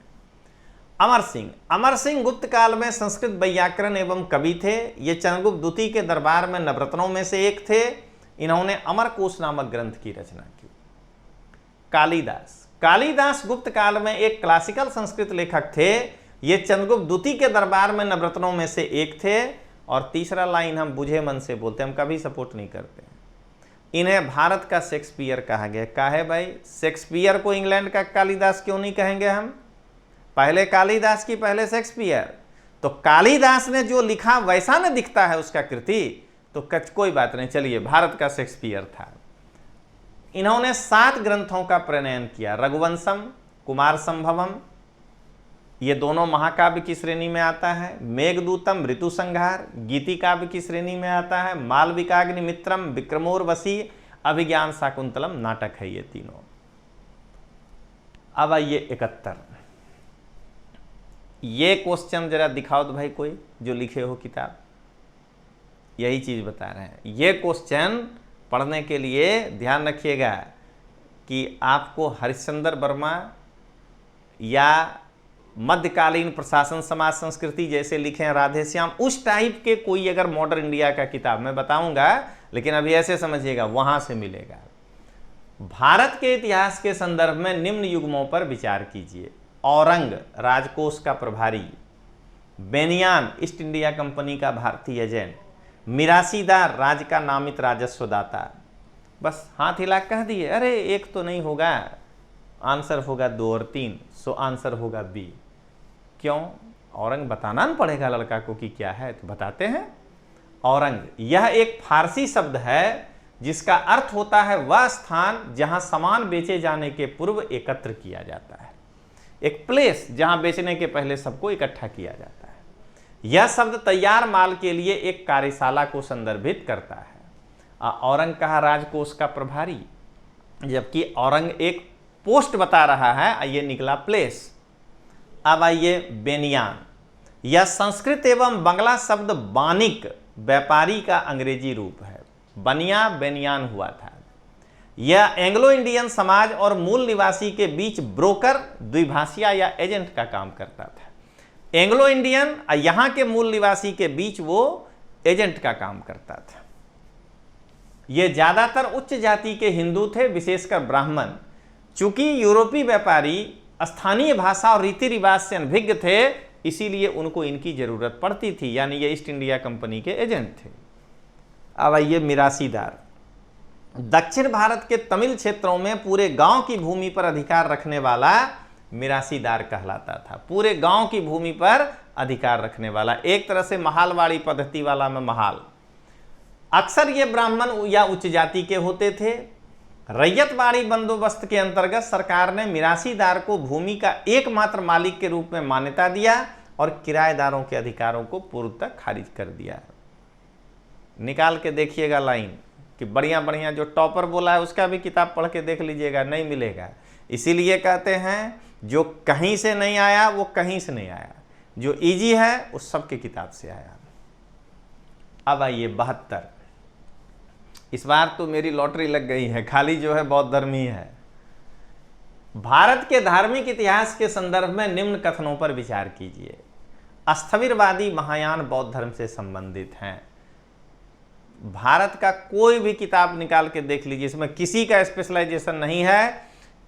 अमर सिंह गुप्त काल में संस्कृत व्याकरण एवं कवि थे। ये चंद्रगुप्त द्वितीय के दरबार में नवरत्नों में से एक थे। इन्होंने अमरकोश नामक ग्रंथ की रचना की। कालिदास गुप्त काल में एक क्लासिकल संस्कृत लेखक थे। ये चंद्रगुप्त द्वितीय के दरबार में नवरत्नों में से एक थे। और तीसरा लाइन हम बुझे मन से बोलते हैं, हम कभी सपोर्ट नहीं करते। इन्हें भारत का शेक्सपियर कहा गया। क्या है भाई, शेक्सपियर को इंग्लैंड का कालिदास क्यों नहीं कहेंगे हम? पहले कालिदास की पहले शेक्सपियर। तो कालिदास ने जो लिखा वैसा न दिखता है उसका कृति, तो कोई बात नहीं, चलिए भारत का शेक्सपियर था। इन्होंने 7 ग्रंथों का प्रणयन किया। रघुवंशम, कुमार संभवम, ये दोनों महाकाव्य की श्रेणी में आता है। मेघदूतम, ऋतु संहार गीति काव्य की श्रेणी में आता है। मालविकाग्निमित्रम, विक्रमोर्वशी, अभिज्ञान शाकुंतलम नाटक है ये तीनों। अब आइए 71। ये क्वेश्चन जरा दिखाओ तो भाई, कोई जो लिखे हो किताब, यही चीज बता रहे हैं। ये क्वेश्चन पढ़ने के लिए ध्यान रखिएगा कि आपको हरिश्चंद्र वर्मा या मध्यकालीन प्रशासन समाज संस्कृति जैसे लिखे हैं राधेश्याम, उस टाइप के कोई अगर मॉडर्न इंडिया का किताब मैं बताऊंगा, लेकिन अभी ऐसे समझिएगा वहां से मिलेगा। भारत के इतिहास के संदर्भ में निम्न युग्मों पर विचार कीजिए। औरंग राजकोष का प्रभारी, बेनियान ईस्ट इंडिया कंपनी का भारतीय एजेंट, मिरासीदार राज्य का नामित राजस्वदाता। बस हाथ हिला कह दिए, अरे एक तो नहीं होगा, आंसर होगा 2 और 3, सो आंसर होगा बी। क्यों? औरंग बताना न पड़ेगा लड़का को कि क्या है, तो बताते हैं। औरंग यह एक फारसी शब्द है जिसका अर्थ होता है वह स्थान जहां सामान बेचे जाने के पूर्व एकत्र किया जाता है। एक प्लेस जहां बेचने के पहले सबको इकट्ठा किया जाता है। यह शब्द तैयार माल के लिए एक कार्यशाला को संदर्भित करता है। औरंग कहा राजकोष का प्रभारी, जबकि औरंग एक पोस्ट बता रहा है, ये निकला प्लेस। अब आइए बेनियान। यह संस्कृत एवं बंगला शब्द बानिक व्यापारी का अंग्रेजी रूप है। बनिया बेनियान हुआ था। यह एंग्लो इंडियन समाज और मूल निवासी के बीच ब्रोकर, द्विभाषिया या एजेंट का काम करता था। एंग्लो इंडियन और यहां के मूल निवासी के बीच वो एजेंट का काम करता था। ये ज्यादातर उच्च जाति के हिंदू थे, विशेषकर ब्राह्मण। चूंकि यूरोपीय व्यापारी स्थानीय भाषा और रीति रिवाज से अनभिज्ञ थे, इसीलिए उनको इनकी जरूरत पड़ती थी, यानी ये ईस्ट इंडिया कंपनी के एजेंट थे। अब आइए मिरासीदार। दक्षिण भारत के तमिल क्षेत्रों में पूरे गांव की भूमि पर अधिकार रखने वाला मिरासीदार कहलाता था। पूरे गांव की भूमि पर अधिकार रखने वाला, एक तरह से महालवाड़ी पद्धति वाला में महाल। अक्सर ये ब्राह्मण या उच्च जाति के होते थे। रैयतवाड़ी बंदोबस्त के अंतर्गत सरकार ने मिरासीदार को भूमि का एकमात्र मालिक के रूप में मान्यता दिया और किराएदारों के अधिकारों को पूर्णतः खारिज कर दिया। निकाल के देखिएगा लाइन कि बढ़िया बढ़िया जो टॉपर बोला है उसका भी किताब पढ़ के देख लीजिएगा, नहीं मिलेगा। इसीलिए कहते हैं जो कहीं से नहीं आया वो कहीं से नहीं आया, जो इजी है उस सबके किताब से आया। अब आइए 72। इस बार तो मेरी लॉटरी लग गई है, खाली जो है बौद्ध धर्म ही है। भारत के धार्मिक इतिहास के संदर्भ में निम्न कथनों पर विचार कीजिए। स्थविरवादी महायान बौद्ध धर्म से संबंधित हैं। भारत का कोई भी किताब निकाल के देख लीजिए, इसमें किसी का स्पेशलाइजेशन नहीं है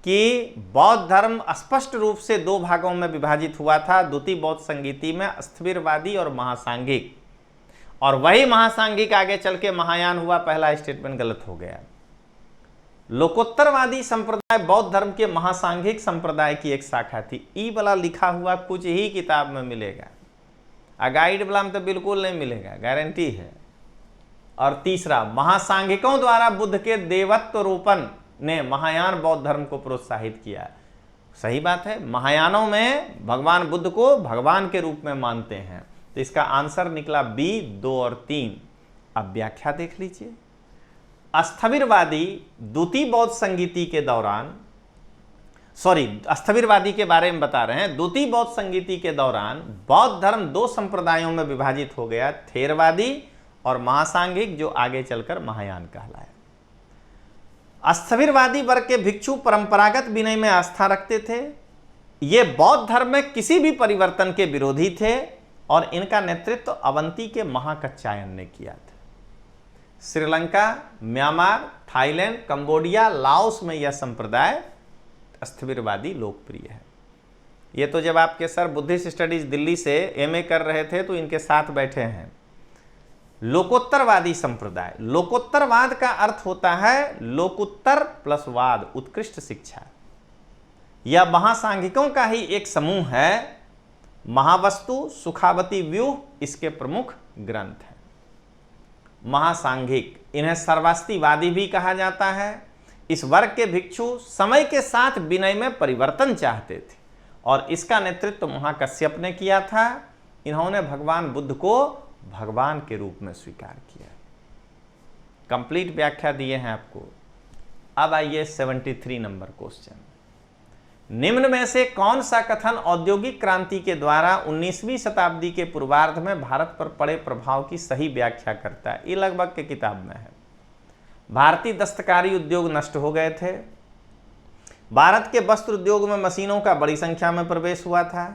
कि बौद्ध धर्म स्पष्ट रूप से दो भागों में विभाजित हुआ था, द्वितीय बौद्ध संगीति में स्थविरवादी और महासांघिक, और वही महासांघिक आगे चल के महायान हुआ। पहला स्टेटमेंट गलत हो गया। लोकोत्तरवादी संप्रदाय बौद्ध धर्म के महासांघिक संप्रदाय की एक शाखा थी। ई वाला लिखा हुआ कुछ ही किताब में मिलेगा, गाइड वाला में तो बिल्कुल नहीं मिलेगा, गारंटी है। और तीसरा, महासांघिकों द्वारा बुद्ध के देवत्व रोपण ने महायान बौद्ध धर्म को प्रोत्साहित किया। सही बात है, महायानों में भगवान बुद्ध को भगवान के रूप में मानते हैं, तो इसका आंसर निकला बी 2 और 3। अब व्याख्या देख लीजिए। स्थविरवादी द्वितीय बौद्ध संगीति के दौरान, स्थविरवादी के बारे में बता रहे हैं। द्वितीय बौद्ध संगीति के दौरान बौद्ध धर्म दो संप्रदायों में विभाजित हो गया, थेरवादी और महासांघिक, जो आगे चलकर महायान कहलाया। स्थविरवादी वर्ग के भिक्षु परंपरागत विनय में आस्था रखते थे। ये बौद्ध धर्म में किसी भी परिवर्तन के विरोधी थे और इनका नेतृत्व अवंती के महाकच्चायन ने किया था। Sri Lanka, Myanmar, Thailand, Cambodia, Laos में यह संप्रदाय स्थविरवादी लोकप्रिय है। ये तो जब आपके सर बुद्धिस्ट स्टडीज दिल्ली से एमए कर रहे थे तो इनके साथ बैठे हैं। लोकोत्तरवादी संप्रदाय, लोकोत्तरवाद का अर्थ होता है लोकोत्तर प्लस वाद, उत्कृष्ट शिक्षा। यह महासांघिकों का ही एक समूह है। महावस्तु, सुखावती व्यूह इसके प्रमुख ग्रंथ हैं। महासांघिक, इन्हें सर्वास्तिवादी भी कहा जाता है। इस वर्ग के भिक्षु समय के साथ विनय में परिवर्तन चाहते थे और इसका नेतृत्व महाकश्यप ने किया था। इन्होंने भगवान बुद्ध को भगवान के रूप में स्वीकार किया। कंप्लीट व्याख्या दिए हैं आपको। अब आइए 73 नंबर क्वेश्चन। निम्न में से कौन सा कथन औद्योगिक क्रांति के द्वारा 19वीं शताब्दी के पूर्वार्ध में भारत पर पड़े प्रभाव की सही व्याख्या करता है? ये लगभग के किताब में है। भारतीय दस्तकारी उद्योग नष्ट हो गए थे। भारत के वस्त्र उद्योग में मशीनों का बड़ी संख्या में प्रवेश हुआ था।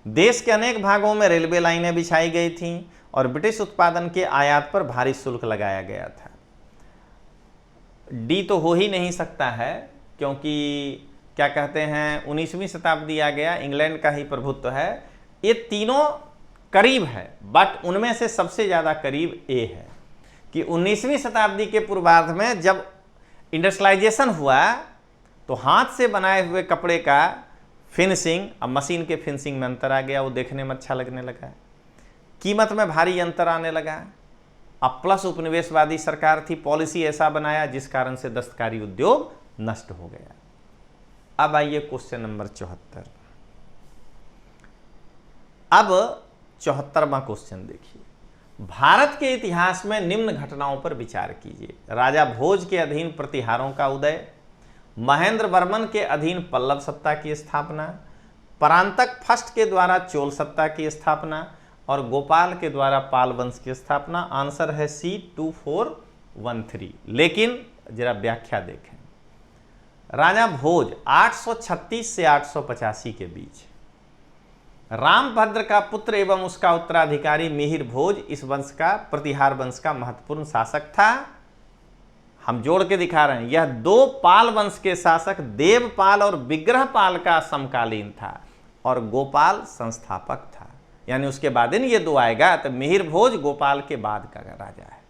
देश के अनेक भागों में रेलवे लाइनें बिछाई गई थीं और ब्रिटिश उत्पादन के आयात पर भारी शुल्क लगाया गया था। डी तो हो ही नहीं सकता है, क्योंकि क्या कहते हैं 19वीं शताब्दी आ गया, इंग्लैंड का ही प्रभुत्व है। ये तीनों करीब है, बट उनमें से सबसे ज़्यादा करीब ए है कि 19वीं शताब्दी के पूर्वार्ध में जब इंडस्ट्रियलाइजेशन हुआ तो हाथ से बनाए हुए कपड़े का फिनिशिंग, अब मशीन के फिनिशिंग में अंतर आ गया, वो देखने में अच्छा लगने लगा, कीमत में भारी अंतर आने लगा। अब प्लस उपनिवेशवादी सरकार थी, पॉलिसी ऐसा बनाया जिस कारण से दस्तकारी उद्योग नष्ट हो गया। अब आइए क्वेश्चन नंबर 74। अब 74वां क्वेश्चन देखिए। भारत के इतिहास में निम्न घटनाओं पर विचार कीजिए। राजा भोज के अधीन प्रतिहारों का उदय, महेंद्र वर्मन के अधीन पल्लव सत्ता की स्थापना, परांतक फर्स्ट के द्वारा चोल सत्ता की स्थापना और गोपाल के द्वारा पाल वंश की स्थापना। आंसर है सी 2413। लेकिन जरा व्याख्या देखें। राजा भोज 836 से 885 के बीच, रामभद्र का पुत्र एवं उसका उत्तराधिकारी मिहिर भोज इस वंश का, प्रतिहार वंश का महत्वपूर्ण शासक था। हम जोड़ के दिखा रहे हैं, यह दो पाल वंश के शासक देवपाल और विग्रहपाल का समकालीन था और गोपाल संस्थापक था। यानी उसके बाद इन ये दो आएगा, तो मिहिर भोज गोपाल के बाद का राजा है।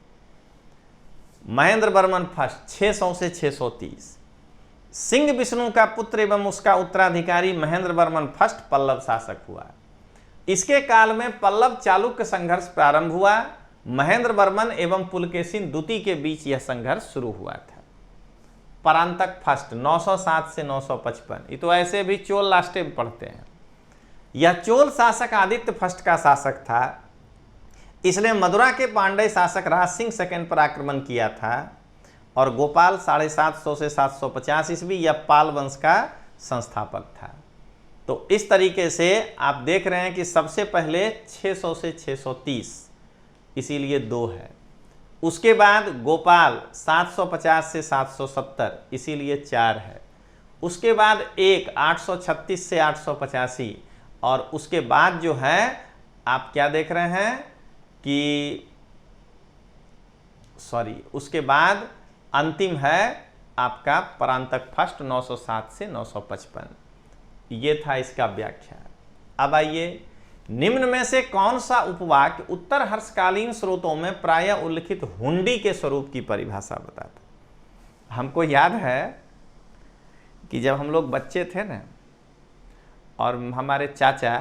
महेंद्र वर्मन फर्स्ट 600 से 630, सिंह विष्णु का पुत्र एवं उसका उत्तराधिकारी महेंद्र वर्मन फर्स्ट पल्लव शासक हुआ। इसके काल में पल्लव चालुक्य संघर्ष प्रारंभ हुआ। महेंद्र वर्मन एवं पुलकेशिन द्वितीय के बीच यह संघर्ष शुरू हुआ था। परांतक फर्स्ट 907 से 955, ये तो ऐसे भी चोल लास्ट में पढ़ते हैं। यह चोल शासक आदित्य फर्स्ट का शासक था, इसने मदुरा के पांड्य शासक राज सिंह सेकंड पर आक्रमण किया था और गोपाल 750 से 750 ईस्वी यह पाल वंश का संस्थापक था। तो इस तरीके से आप देख रहे हैं कि सबसे पहले 600 से 630, इसीलिए 2 है। उसके बाद गोपाल 750 से 770, इसीलिए 4 है। उसके बाद एक 836 से 885, और उसके बाद जो है आप क्या देख रहे हैं कि उसके बाद अंतिम है आपका परांतक फर्स्ट 907 से 955। ये था इसका व्याख्या। अब आइए, निम्न में से कौन सा उपवाक्य उत्तर हर्षकालीन स्रोतों में प्रायः उल्लिखित हुंडी के स्वरूप की परिभाषा बताता। हमको याद है कि जब हम लोग बच्चे थे ना, और हमारे चाचा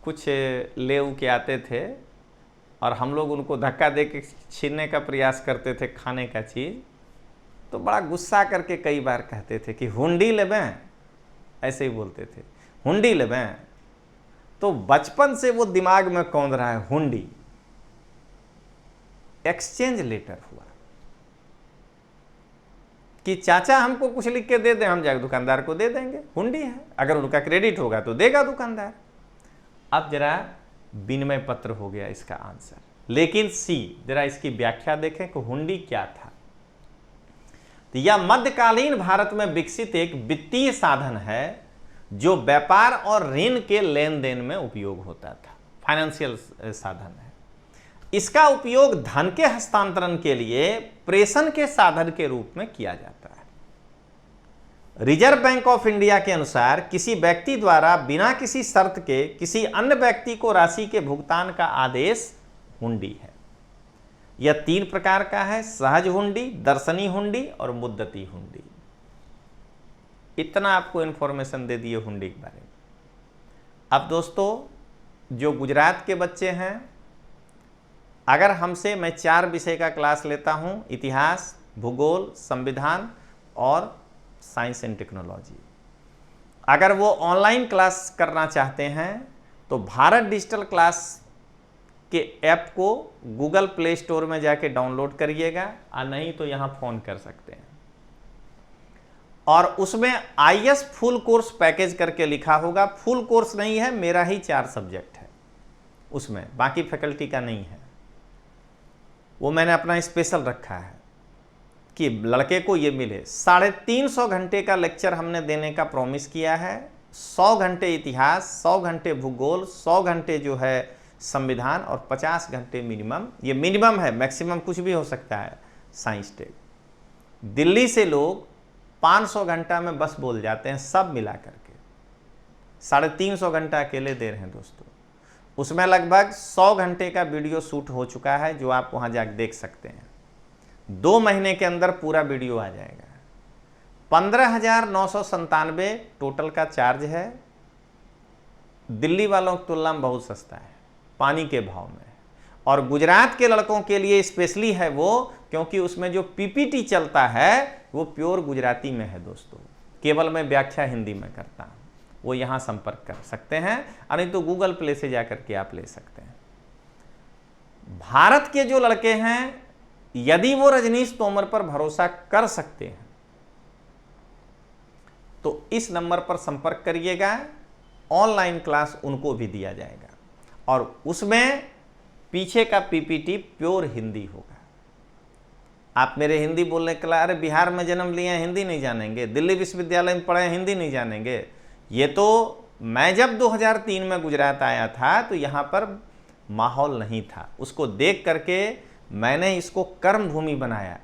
कुछ ले के आते थे और हम लोग उनको धक्का दे के छीनने का प्रयास करते थे खाने का चीज़, तो बड़ा गुस्सा करके कई बार कहते थे कि हुंडी लेबें, ऐसे ही बोलते थे, हुंडी लेबें। तो बचपन से वो दिमाग में कौंध रहा है हुंडी। एक्सचेंज लेटर हुआ कि चाचा हमको कुछ लिख के दे दें, हम जाकर दुकानदार को दे देंगे, हुंडी है, अगर उनका क्रेडिट होगा तो देगा दुकानदार। अब जरा विनिमय पत्र हो गया इसका आंसर। लेकिन सी, जरा इसकी व्याख्या देखें कि हुंडी क्या था। तो यह मध्यकालीन भारत में विकसित एक वित्तीय साधन है जो व्यापार और ऋण के लेन देन में उपयोग होता था। फाइनेंशियल साधन है। इसका उपयोग धन के हस्तांतरण के लिए प्रेषण के साधन के रूप में किया जाता है। रिजर्व बैंक ऑफ इंडिया के अनुसार किसी व्यक्ति द्वारा बिना किसी शर्त के किसी अन्य व्यक्ति को राशि के भुगतान का आदेश हुंडी है। यह 3 प्रकार का है: सहज हुंडी, दर्शनी हुंडी और मुद्दती हुंडी। इतना आपको इंफॉर्मेशन दे दिए हुंडी के बारे में। अब दोस्तों, जो गुजरात के बच्चे हैं, अगर हमसे मैं 4 विषय का क्लास लेता हूं, इतिहास, भूगोल, संविधान और साइंस एंड टेक्नोलॉजी, अगर वो ऑनलाइन क्लास करना चाहते हैं तो भारत डिजिटल क्लास के ऐप को गूगल प्ले स्टोर में जाके डाउनलोड करिएगा, और नहीं तो यहाँ फ़ोन कर सकते हैं। और उसमें IS फुल कोर्स पैकेज करके लिखा होगा। फुल कोर्स नहीं है, मेरा ही 4 सब्जेक्ट है उसमें, बाकी फैकल्टी का नहीं है। वो मैंने अपना स्पेशल रखा है कि लड़के को ये मिले। 350 घंटे का लेक्चर हमने देने का प्रॉमिस किया है। 100 घंटे इतिहास, 100 घंटे भूगोल, 100 घंटे जो है संविधान, और 50 घंटे मिनिमम, ये मिनिमम है, मैक्सिमम कुछ भी हो सकता है, साइंस टेक। दिल्ली से लोग 500 घंटा में बस बोल जाते हैं, सब मिला करके 350 घंटा अकेले दे रहे हैं दोस्तों। उसमें लगभग 100 घंटे का वीडियो शूट हो चुका है, जो आप वहां जाकर देख सकते हैं। 2 महीने के अंदर पूरा वीडियो आ जाएगा। 15,997 टोटल का चार्ज है। दिल्ली वालों की तुलना में बहुत सस्ता है, पानी के भाव में। और गुजरात के लड़कों के लिए स्पेशली है वो, क्योंकि उसमें जो PPT चलता है वो प्योर गुजराती में है दोस्तों। केवल मैं व्याख्या हिंदी में करता हूँ। वो यहाँ संपर्क कर सकते हैं, और नहीं तो गूगल प्ले से जाकर के आप ले सकते हैं। भारत के जो लड़के हैं, यदि वो रजनीश तोमर पर भरोसा कर सकते हैं तो इस नंबर पर संपर्क करिएगा। ऑनलाइन क्लास उनको भी दिया जाएगा, और उसमें पीछे का PPT प्योर हिंदी होगा। आप मेरे हिंदी बोलने के लिए, अरे बिहार में जन्म लिए हैं, हिंदी नहीं जानेंगे, दिल्ली विश्वविद्यालय में पढ़े हैं, हिंदी नहीं जानेंगे। ये तो मैं जब 2003 में गुजरात आया था तो यहाँ पर माहौल नहीं था। उसको देख करके मैंने इसको कर्म भूमि बनाया।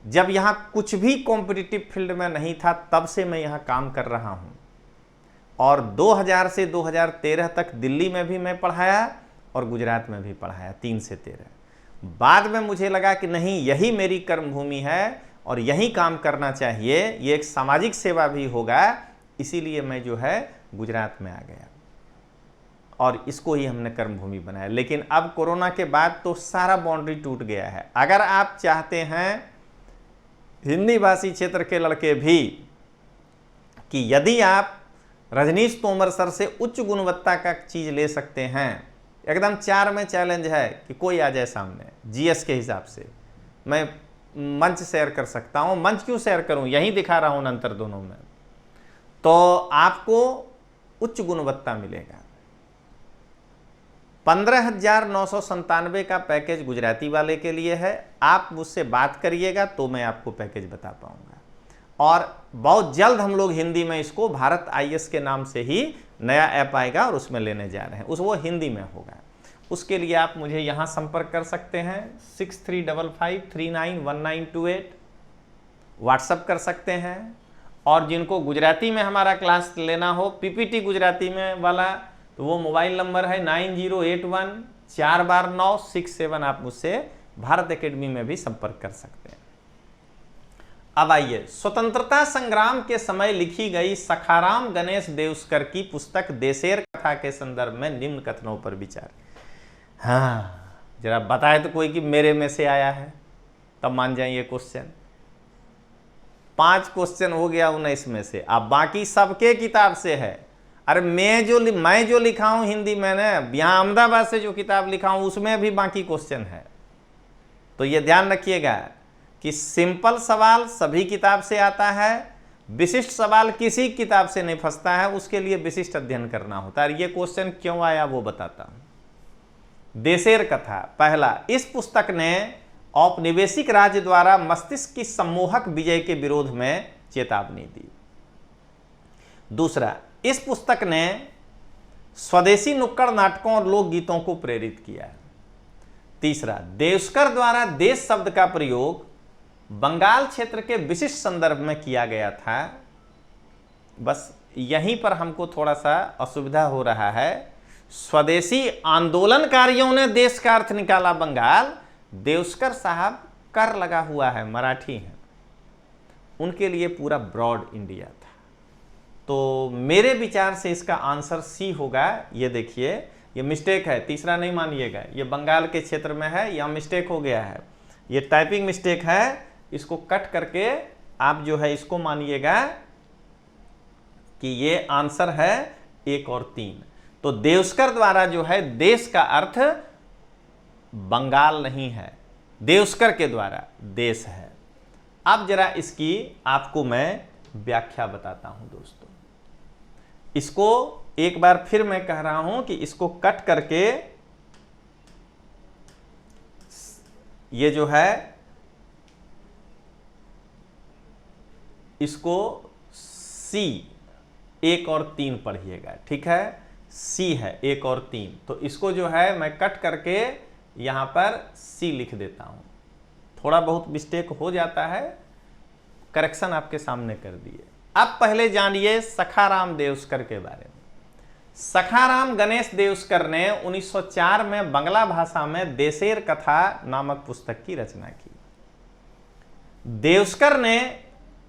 जब यहाँ कुछ भी कॉम्पिटिटिव फील्ड में नहीं था, तब से मैं यहाँ काम कर रहा हूँ। और 2000 से 2013 तक दिल्ली में भी मैं पढ़ाया और गुजरात में भी पढ़ाया, 3 से 13। बाद में मुझे लगा कि नहीं, यही मेरी कर्मभूमि है और यही काम करना चाहिए, ये एक सामाजिक सेवा भी होगा। इसीलिए मैं जो है गुजरात में आ गया और इसको ही हमने कर्मभूमि बनाया। लेकिन अब कोरोना के बाद तो सारा बाउंड्री टूट गया है। अगर आप चाहते हैं हिंदी भाषी क्षेत्र के लड़के भी कि यदि आप रजनीश तोमर सर से उच्च गुणवत्ता का चीज़ ले सकते हैं, एकदम 4 में चैलेंज है कि कोई आ जाए सामने, GS के हिसाब से मैं मंच शेयर कर सकता हूँ। मंच क्यों शेयर करूँ, यहीं दिखा रहा हूँ अंतर दोनों में। तो आपको उच्च गुणवत्ता मिलेगा। 15,997 का पैकेज गुजराती वाले के लिए है। आप मुझसे बात करिएगा तो मैं आपको पैकेज बता पाऊंगा। और बहुत जल्द हम लोग हिंदी में इसको भारत IAS के नाम से ही नया ऐप आएगा और उसमें लेने जा रहे हैं, वो हिंदी में होगा। उसके लिए आप मुझे यहाँ संपर्क कर सकते हैं 6355391928, व्हाट्सअप कर सकते हैं। और जिनको गुजराती में हमारा क्लास लेना हो, PPT गुजराती में वाला, तो वो मोबाइल नंबर है 9081-412-967। आप मुझसे भारत एकेडमी में भी संपर्क कर सकते हैं। अब आइए, स्वतंत्रता संग्राम के समय लिखी गई सखाराम गणेश देउस्कर की पुस्तक देशेर कथा के संदर्भ में निम्न कथनों पर विचार। हाँ, जरा बताए तो कोई कि मेरे में से आया है, तब मान जाइए क्वेश्चन। 5 क्वेश्चन हो गया 19 में से। अब बाकी सबके किताब से है। अरे मैं जो लिखा हूं हिंदी में ना, यहाँ अहमदाबाद से जो किताब लिखा हूं उसमें भी बाकी क्वेश्चन है। तो ये ध्यान रखिएगा कि सिंपल सवाल सभी किताब से आता है, विशिष्ट सवाल किसी किताब से नहीं फंसता है, उसके लिए विशिष्ट अध्ययन करना होता है। ये क्वेश्चन क्यों आया वो बताता हूं। देशेर कथा, पहला, इस पुस्तक ने औपनिवेशिक राज्य द्वारा मस्तिष्क की सम्मोहक विजय के विरोध में चेतावनी दी। दूसरा, इस पुस्तक ने स्वदेशी नुक्कड़ नाटकों और लोकगीतों को प्रेरित किया। तीसरा, देउस्कर द्वारा देश शब्द का प्रयोग बंगाल क्षेत्र के विशिष्ट संदर्भ में किया गया था। बस यहीं पर हमको थोड़ा सा असुविधा हो रहा है। स्वदेशी आंदोलनकारियों ने देश का अर्थ निकाला बंगाल, देउस्कर साहब कर लगा हुआ है, मराठी हैं, उनके लिए पूरा ब्रॉड इंडिया था। तो मेरे विचार से इसका आंसर सी होगा। ये देखिए, ये मिस्टेक है, तीसरा नहीं मानिएगा, ये बंगाल के क्षेत्र में है, यह मिस्टेक हो गया है, ये टाइपिंग मिस्टेक है। इसको कट करके आप जो है इसको मानिएगा कि ये आंसर है 1 और 3। तो देउस्कर द्वारा जो है देश का अर्थ बंगाल नहीं है, देउस्कर के द्वारा देश है। अब जरा इसकी आपको मैं व्याख्या बताता हूं दोस्तों। इसको एक बार फिर मैं कह रहा हूं कि इसको कट करके ये जो है इसको C 1 और 3 पढ़िएगा, ठीक है। C है 1 और 3, तो इसको जो है मैं कट करके यहां पर C लिख देता हूं। थोड़ा बहुत मिस्टेक हो जाता है, करेक्शन आपके सामने कर दिए। अब पहले जानिए सखाराम देउस्कर के बारे में। सखाराम गणेश देउस्कर ने 1904 में बांग्ला भाषा में देशेर कथा नामक पुस्तक की रचना की। देउस्कर ने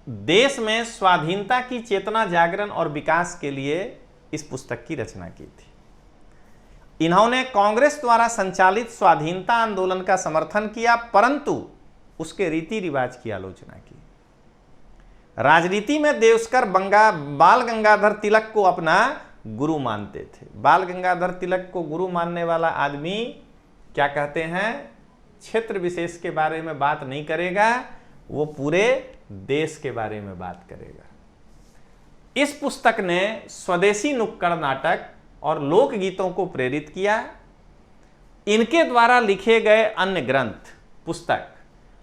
देश में स्वाधीनता की चेतना जागरण और विकास के लिए इस पुस्तक की रचना की थी। इन्होंने कांग्रेस द्वारा संचालित स्वाधीनता आंदोलन का समर्थन किया, परंतु उसके रीति रिवाज की आलोचना की। राजनीति में देउस्कर बाल गंगाधर तिलक को अपना गुरु मानते थे। बाल गंगाधर तिलक को गुरु मानने वाला आदमी क्या कहते हैं, क्षेत्र विशेष के बारे में बात नहीं करेगा, वो पूरे देश के बारे में बात करेगा। इस पुस्तक ने स्वदेशी नुक्कड़ नाटक और लोकगीतों को प्रेरित किया। इनके द्वारा लिखे गए अन्य ग्रंथ पुस्तक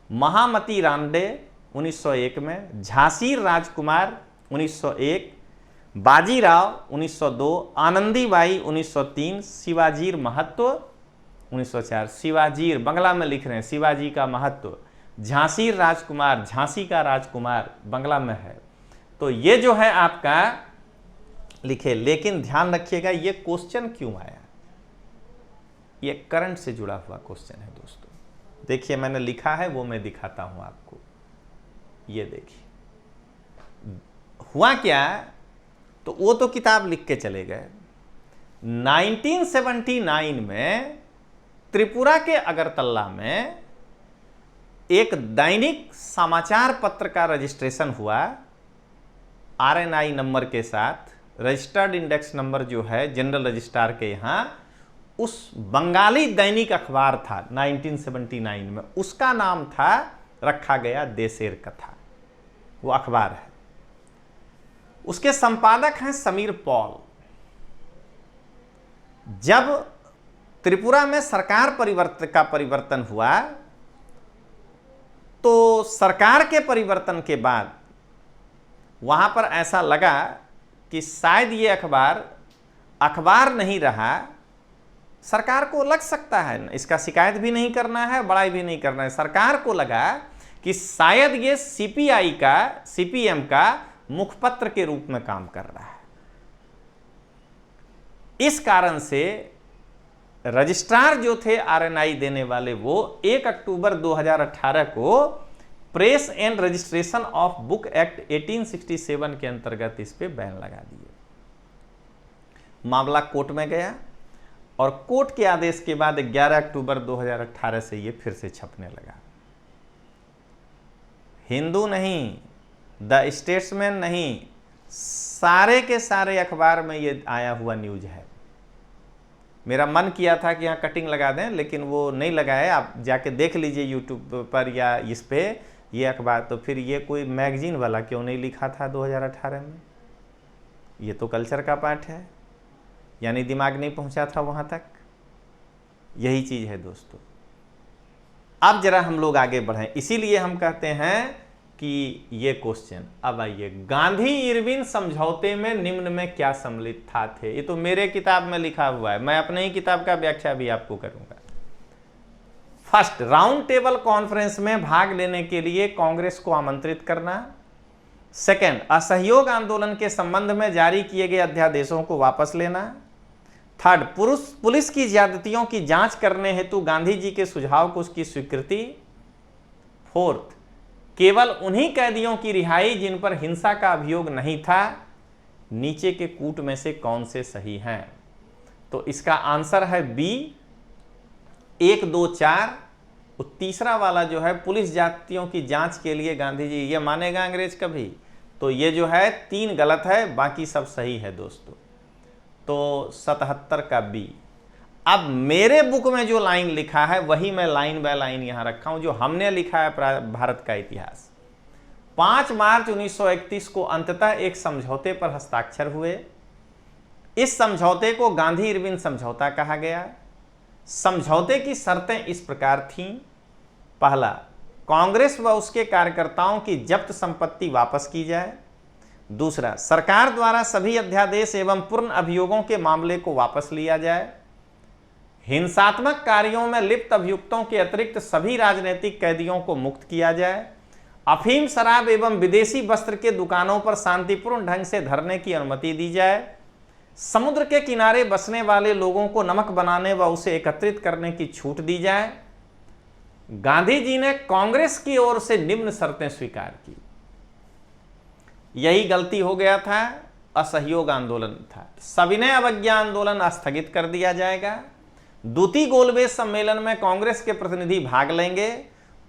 महामती रानडे 1901 में, झांसी राजकुमार 1901, बाजीराव 1902, आनंदीबाई 1903, शिवाजीर महत्व 1904। शिवाजीर बंगला में लिख रहे हैं, शिवाजी का महत्व, झांसी राजकुमार, झांसी का राजकुमार बंगला में है। तो ये जो है आपका लिखे। लेकिन ध्यान रखिएगा ये क्वेश्चन क्यों आया, ये करंट से जुड़ा हुआ क्वेश्चन है दोस्तों। देखिए मैंने लिखा है वो मैं दिखाता हूं आपको। ये देखिए हुआ क्या, तो वो तो किताब लिख के चले गए। 1979 में त्रिपुरा के अगरतला में एक दैनिक समाचार पत्र का रजिस्ट्रेशन हुआ RNI नंबर के साथ। रजिस्टर्ड इंडेक्स नंबर जो है जनरल रजिस्ट्रार के यहाँ, उस बंगाली दैनिक अखबार था 1979 में, उसका नाम था, रखा गया देशेर कथा। वो अखबार है, उसके संपादक हैं समीर पॉल। जब त्रिपुरा में सरकार परिवर्तन हुआ, तो सरकार के परिवर्तन के बाद वहां पर ऐसा लगा कि शायद ये अखबार नहीं रहा। सरकार को लग सकता है, इसका शिकायत भी नहीं करना है, बड़ाई भी नहीं करना है, सरकार को लगा कि शायद ये सीपीएम का मुखपत्र के रूप में काम कर रहा है। इस कारण से रजिस्ट्रार जो थे आरएनआई देने वाले, वो 1 अक्टूबर 2018 को press and registration of book act 1867 के अंतर्गत इस पे बैन लगा दिए। मामला कोर्ट में गया और कोर्ट के आदेश के बाद 11 अक्टूबर 2018 से ये फिर से छपने लगा। हिंदू नहीं, द स्टेट्समैन नहीं, सारे के सारे अखबार में ये आया हुआ न्यूज है। मेरा मन किया था कि यहाँ कटिंग लगा दें, लेकिन वो नहीं लगाए। आप जाके देख लीजिए यूट्यूब पर या इस पे ये अखबार। तो फिर ये कोई मैगजीन वाला क्यों नहीं लिखा था 2018 में? ये तो कल्चर का पार्ट है, यानी दिमाग नहीं पहुंचा था वहां तक। यही चीज है दोस्तों। अब जरा हम लोग आगे बढ़ें, इसीलिए हम कहते हैं कि ये क्वेश्चन। अब आइए, गांधी इरविन समझौते में निम्न में क्या सम्मिलित थे? ये तो मेरे किताब में लिखा हुआ है, मैं अपने ही किताब का व्याख्या भी आपको करूंगा। फर्स्ट, राउंड टेबल कॉन्फ्रेंस में भाग लेने के लिए कांग्रेस को आमंत्रित करना। सेकंड, असहयोग आंदोलन के संबंध में जारी किए गए अध्यादेशों को वापस लेना। थर्ड, पुलिस की ज्यादतियों की जांच करने हेतु गांधी जी के सुझाव को उसकी स्वीकृति। फोर्थ, केवल उन्हीं कैदियों की रिहाई जिन पर हिंसा का अभियोग नहीं था। नीचे के कूट में से कौन से सही हैं? तो इसका आंसर है बी, 1, 2, 4। तीसरा वाला जो है, पुलिस जातियों की जांच के लिए गांधी जी, ये मानेगा अंग्रेज कभी? तो ये जो है 3 गलत है, बाकी सब सही है दोस्तों। तो 77 का बी। अब मेरे बुक में जो लाइन लिखा है वही मैं लाइन बाय लाइन यहां रखा हूं, जो हमने लिखा है भारत का इतिहास। 5 मार्च 1931 को अंततः एक समझौते पर हस्ताक्षर हुए। इस समझौते को गांधी इरविन समझौता कहा गया। समझौते की शर्तें इस प्रकार थीं। पहला, कांग्रेस व उसके कार्यकर्ताओं की जब्त संपत्ति वापस की जाए। दूसरा, सरकार द्वारा सभी अध्यादेश एवं पूर्ण अभियोगों के मामले को वापस लिया जाए। हिंसात्मक कार्यों में लिप्त अभियुक्तों के अतिरिक्त सभी राजनीतिक कैदियों को मुक्त किया जाए। अफीम, शराब एवं विदेशी वस्त्र के दुकानों पर शांतिपूर्ण ढंग से धरने की अनुमति दी जाए। समुद्र के किनारे बसने वाले लोगों को नमक बनाने व उसे एकत्रित करने की छूट दी जाए। गांधी जी ने कांग्रेस की ओर से निम्न शर्तें स्वीकार की। यही गलती हो गया था, असहयोग आंदोलन था। सविनय अवज्ञा आंदोलन स्थगित कर दिया जाएगा। द्वितीय गोलमेज सम्मेलन में कांग्रेस के प्रतिनिधि भाग लेंगे।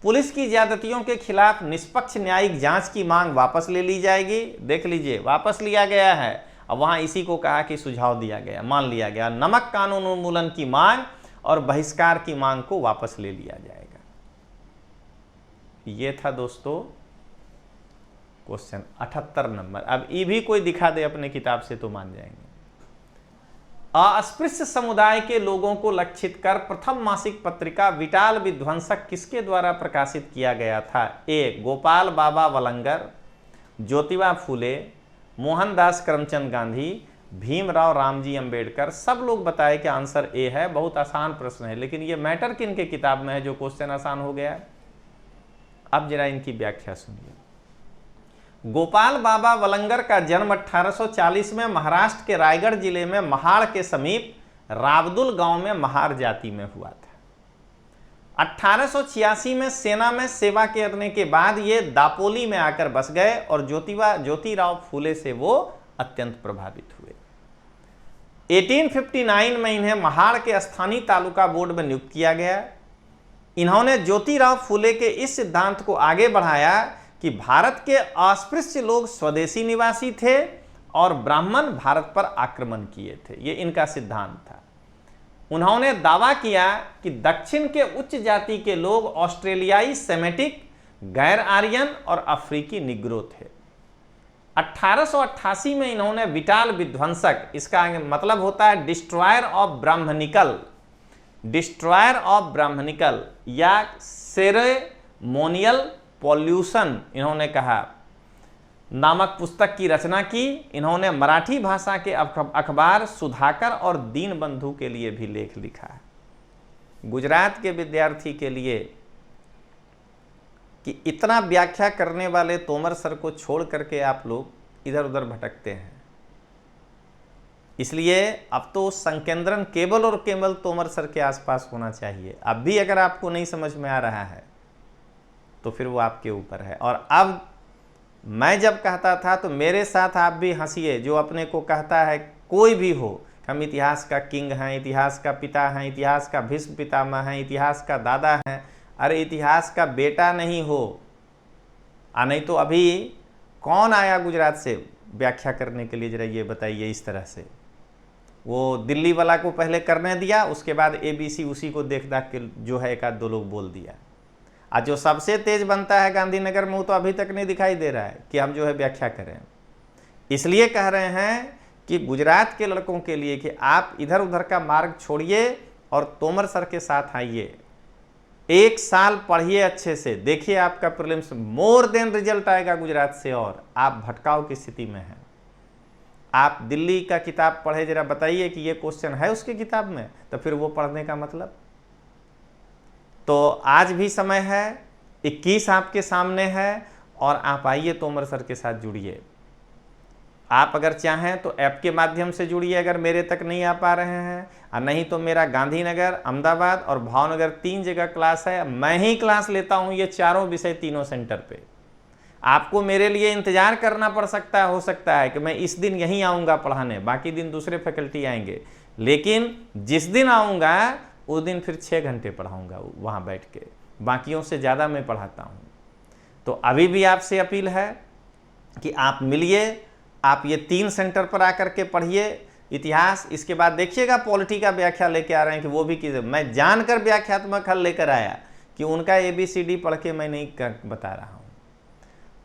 पुलिस की ज्यादतियों के खिलाफ निष्पक्ष न्यायिक जांच की मांग वापस ले ली जाएगी। देख लीजिए, वापस लिया गया है। अब वहां इसी को कहा कि सुझाव दिया गया, मान लिया गया। नमक कानून उन्मूलन की मांग और बहिष्कार की मांग को वापस ले लिया जाएगा। ये था दोस्तों क्वेश्चन 78 नंबर। अब ये भी कोई दिखा दे अपने किताब से तो मान जाएंगे। अस्पृश्य समुदाय के लोगों को लक्षित कर प्रथम मासिक पत्रिका विटाल विध्वंसक किसके द्वारा प्रकाशित किया गया था? ए, गोपाल बाबा वलंगर, ज्योतिबा फूले, मोहनदास करमचंद गांधी, भीमराव रामजी अंबेडकर। सब लोग बताए कि आंसर ए है। बहुत आसान प्रश्न है, लेकिन ये मैटर किन के किताब में है जो क्वेश्चन आसान हो गया? अब जरा इनकी व्याख्या सुनिए। गोपाल बाबा वलंगर का जन्म 1840 में महाराष्ट्र के रायगढ़ जिले में महाड़ के समीप रावदुल गांव में महार जाति में हुआ था। 1886 में सेना में सेवा करने के बाद ये दापोली में आकर बस गए और ज्योतिराव फूले से वो अत्यंत प्रभावित हुए। 1859 में इन्हें महाड़ के स्थानीय तालुका बोर्ड में नियुक्त किया गया। इन्होंने ज्योतिराव फूले के इस सिद्धांत को आगे बढ़ाया कि भारत के अस्पृश्य लोग स्वदेशी निवासी थे और ब्राह्मण भारत पर आक्रमण किए थे। ये इनका सिद्धांत था। उन्होंने दावा किया कि दक्षिण के उच्च जाति के लोग ऑस्ट्रेलियाई, सेमेटिक, गैर आर्यन और अफ्रीकी निग्रो थे। 1888 में इन्होंने विटाल विध्वंसक, इसका मतलब होता है destroyer of Brahmanical, destroyer of Brahmanical या सेरेमोनियल पॉल्यूशन इन्होंने कहा नामक पुस्तक की रचना की। इन्होंने मराठी भाषा के अखबार सुधाकर और दीनबंधु के लिए भी लेख लिखा है। गुजरात के विद्यार्थी के लिए कि इतना व्याख्या करने वाले तोमर सर को छोड़ करके आप लोग इधर उधर भटकते हैं, इसलिए अब तो संकेंद्रन केवल और केवल तोमर सर के आसपास होना चाहिए। अब भी अगर आपको नहीं समझ में आ रहा है तो फिर वो आपके ऊपर है। और अब मैं जब कहता था तो मेरे साथ आप भी हंसिए, जो अपने को कहता है कोई भी हो, हम इतिहास का किंग हैं, इतिहास का पिता हैं, इतिहास का भीष्म पितामह हैं, इतिहास का दादा हैं। अरे इतिहास का बेटा नहीं हो, नहीं तो अभी कौन आया गुजरात से व्याख्या करने के लिए, जरा ये बताइए। इस तरह से वो दिल्ली वाला को पहले करने दिया, उसके बाद ABC उसी को देख दाख के जो है एक आध दो लोग बोल दिया। आज जो सबसे तेज बनता है गांधीनगर में वो तो अभी तक नहीं दिखाई दे रहा है कि हम जो है व्याख्या करें। इसलिए कह रहे हैं कि गुजरात के लड़कों के लिए कि आप इधर उधर का मार्ग छोड़िए और तोमर सर के साथ आइए, 1 साल पढ़िए अच्छे से, देखिए आपका प्रीलिम्स मोर देन रिजल्ट आएगा गुजरात से। और आप भटकाव की स्थिति में हैं। आप दिल्ली का किताब पढ़े, जरा बताइए कि ये क्वेश्चन है उसके किताब में, तो फिर वो पढ़ने का मतलब। तो आज भी समय है, 21 आपके सामने है और आप आइए तोमर सर के साथ जुड़िए। आप अगर चाहें तो ऐप के माध्यम से जुड़िए अगर मेरे तक नहीं आ पा रहे हैं, और नहीं तो मेरा गांधीनगर, अहमदाबाद और भावनगर 3 जगह क्लास है। मैं ही क्लास लेता हूं ये चारों विषय तीनों सेंटर पे। आपको मेरे लिए इंतजार करना पड़ सकता है, हो सकता है कि मैं इस दिन यहीं आऊँगा पढ़ाने, बाकी दिन दूसरे फैकल्टी आएंगे, लेकिन जिस दिन आऊँगा उस दिन फिर 6 घंटे पढ़ाऊँगा वहाँ बैठ के, बाकियों से ज़्यादा मैं पढ़ाता हूँ। तो अभी भी आपसे अपील है कि आप मिलिए, आप ये 3 सेंटर पर आकर के पढ़िए इतिहास। इसके बाद देखिएगा पॉलिटी का व्याख्या लेके आ रहे हैं कि वो भी कीजिए। मैं जानकर व्याख्यात्मक हल लेकर आया कि उनका ABCD पढ़ के मैं नहीं बता रहा हूँ।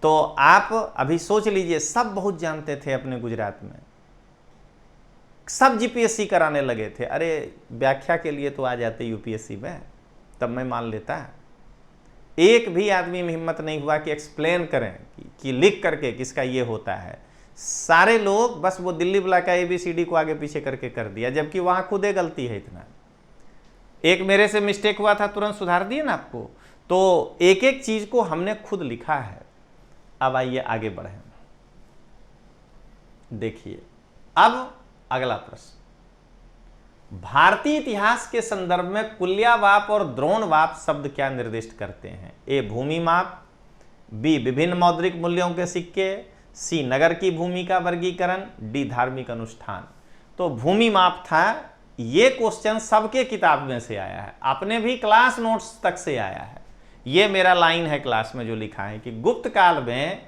तो आप अभी सोच लीजिए, सब बहुत जानते थे अपने गुजरात में, सब GPSC कराने लगे थे। अरे व्याख्या के लिए तो आ जाते UPSC में, तब मैं मान लेता। एक भी आदमी में हिम्मत नहीं हुआ कि एक्सप्लेन करें कि लिख करके किसका ये होता है। सारे लोग बस वो दिल्ली वाला का ABCD को आगे पीछे करके कर दिया, जबकि वहां खुद ही गलती है। इतना एक मेरे से मिस्टेक हुआ था, तुरंत सुधार दिए ना आपको। तो एक एक चीज को हमने खुद लिखा है। अब आइए आगे बढ़े, देखिए अब अगला प्रश्न, भारतीय इतिहास के संदर्भ में कुल्यावाप और द्रोणवाप शब्द क्या निर्दिष्ट करते हैं? A भूमि माप, B विभिन्न मौद्रिक मूल्यों के सिक्के, C नगर की भूमि का वर्गीकरण, D धार्मिक अनुष्ठान। तो भूमि माप था। ये क्वेश्चन सबके किताब में से आया है, अपने भी क्लास नोट्स तक से आया है। ये मेरा लाइन है क्लास में जो लिखा है कि गुप्त काल में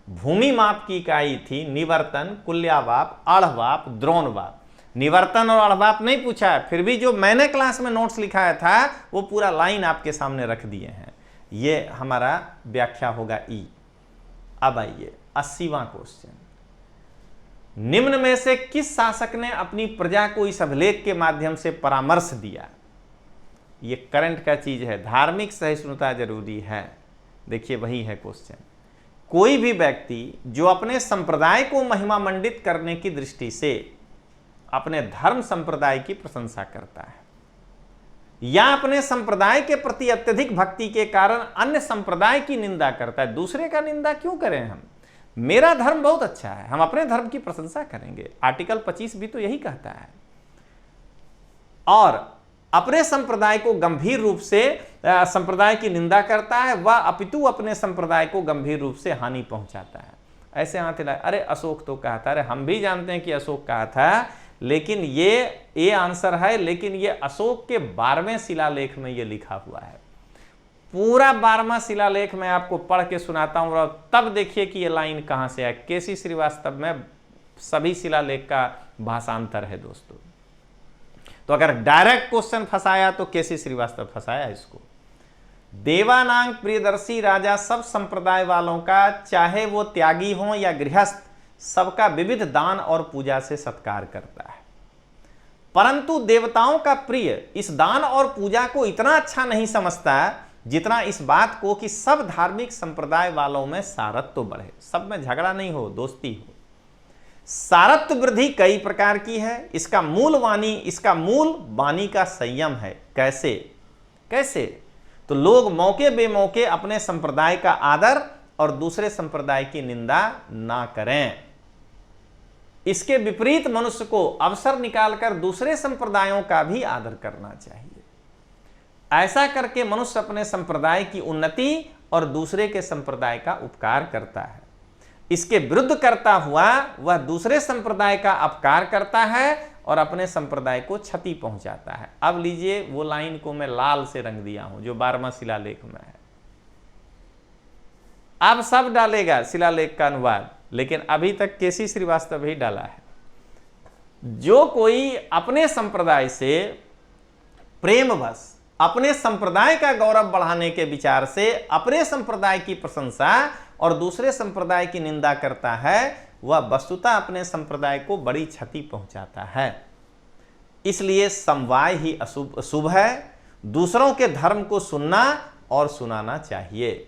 भूमि माप की इकाई थी निवर्तन, कुल्यावाप, अढ़वाप, द्रोणवाप। निवर्तन और अढ़वाप नहीं पूछा है, फिर भी जो मैंने क्लास में नोट्स लिखाया था वो पूरा लाइन आपके सामने रख दिए हैं। ये हमारा व्याख्या होगा E। अब आइए 80वां क्वेश्चन, निम्न में से किस शासक ने अपनी प्रजा को इस अभिलेख के माध्यम से परामर्श दिया? ये करंट का चीज है, धार्मिक सहिष्णुता जरूरी है। देखिए वही है क्वेश्चन। कोई भी व्यक्ति जो अपने संप्रदाय को महिमा मंडित करने की दृष्टि से अपने धर्म संप्रदाय की प्रशंसा करता है या अपने संप्रदाय के प्रति अत्यधिक भक्ति के कारण अन्य संप्रदाय की निंदा करता है। दूसरे का निंदा क्यों करें हम? मेरा धर्म बहुत अच्छा है, हम अपने धर्म की प्रशंसा करेंगे। आर्टिकल 25 भी तो यही कहता है। और अपने संप्रदाय को गंभीर रूप से संप्रदाय की निंदा करता है, वह अपितु अपने संप्रदाय को गंभीर रूप से हानि पहुंचाता है। ऐसे हाथ हिलाए, अरे अशोक तो कहा था। अरे हम भी जानते हैं कि अशोक कहा था, लेकिन ये आंसर है। लेकिन ये अशोक के 12वें शिलालेख में ये लिखा हुआ है। पूरा 12वां शिलालेख मैं आपको पढ़ के सुनाता हूं और तब देखिए कि ये लाइन कहां से है। केसी श्रीवास्तव में सभी शिलालेख का भाषांतर है दोस्तों। तो अगर डायरेक्ट क्वेश्चन फंसाया तो केसी श्रीवास्तव फंसाया इसको। देवानांग प्रियदर्शी राजा सब संप्रदाय वालों का, चाहे वो त्यागी हो या गृहस्थ, सबका विविध दान और पूजा से सत्कार करता है। परंतु देवताओं का प्रिय इस दान और पूजा को इतना अच्छा नहीं समझता जितना इस बात को कि सब धार्मिक संप्रदाय वालों में सारत्व बढ़े, सब में झगड़ा नहीं हो, दोस्ती हो। सारत्व वृद्धि कई प्रकार की है। इसका मूल वाणी का संयम है। कैसे? तो लोग मौके बेमौके अपने संप्रदाय का आदर और दूसरे संप्रदाय की निंदा ना करें। इसके विपरीत मनुष्य को अवसर निकालकर दूसरे संप्रदायों का भी आदर करना चाहिए। ऐसा करके मनुष्य अपने संप्रदाय की उन्नति और दूसरे के संप्रदाय का उपकार करता है। इसके विरुद्ध करता हुआ वह दूसरे संप्रदाय का अपकार करता है और अपने संप्रदाय को क्षति पहुंचाता है। अब लीजिए वो लाइन को मैं लाल से रंग दिया हूं जो 12वां शिलालेख में है। अब सब डालेगा शिलालेख का अनुवाद, लेकिन अभी तक केसी श्रीवास्तव ही डाला है। जो कोई अपने संप्रदाय से प्रेमवश अपने संप्रदाय का गौरव बढ़ाने के विचार से अपने संप्रदाय की प्रशंसा और दूसरे संप्रदाय की निंदा करता है, वह वस्तुतः अपने संप्रदाय को बड़ी क्षति पहुंचाता है। इसलिए समवाय ही शुभ है। दूसरों के धर्म को सुनना और सुनाना चाहिए।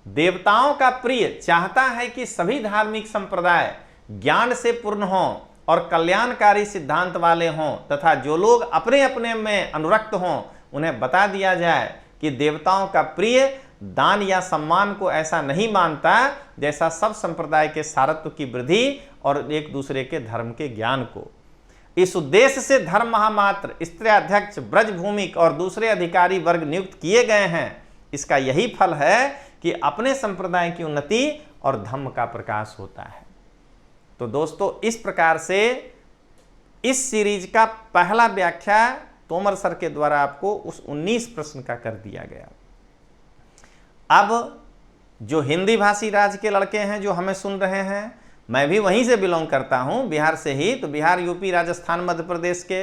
देवताओं का प्रिय चाहता है कि सभी धार्मिक संप्रदाय ज्ञान से पूर्ण हों और कल्याणकारी सिद्धांत वाले हों, तथा जो लोग अपने अपने में अनुरक्त हों उन्हें बता दिया जाए कि देवताओं का प्रिय दान या सम्मान को ऐसा नहीं मानता जैसा सब संप्रदाय के सारत्व की वृद्धि और एक दूसरे के धर्म के ज्ञान को। इस उद्देश्य से धर्म महामात्र, स्त्रीअध्यक्ष, ब्रजभूमिक और दूसरे अधिकारी वर्ग नियुक्त किए गए हैं। इसका यही फल है कि अपने संप्रदाय की उन्नति और धर्म का प्रकाश होता है। तो दोस्तों, इस प्रकार से इस सीरीज का पहला व्याख्या तोमर सर के द्वारा आपको उस 19 प्रश्न का कर दिया गया। अब जो हिंदी भाषी राज्य के लड़के हैं जो हमें सुन रहे हैं, मैं भी वहीं से बिलोंग करता हूं, बिहार से ही। तो बिहार, यूपी, राजस्थान, मध्य प्रदेश के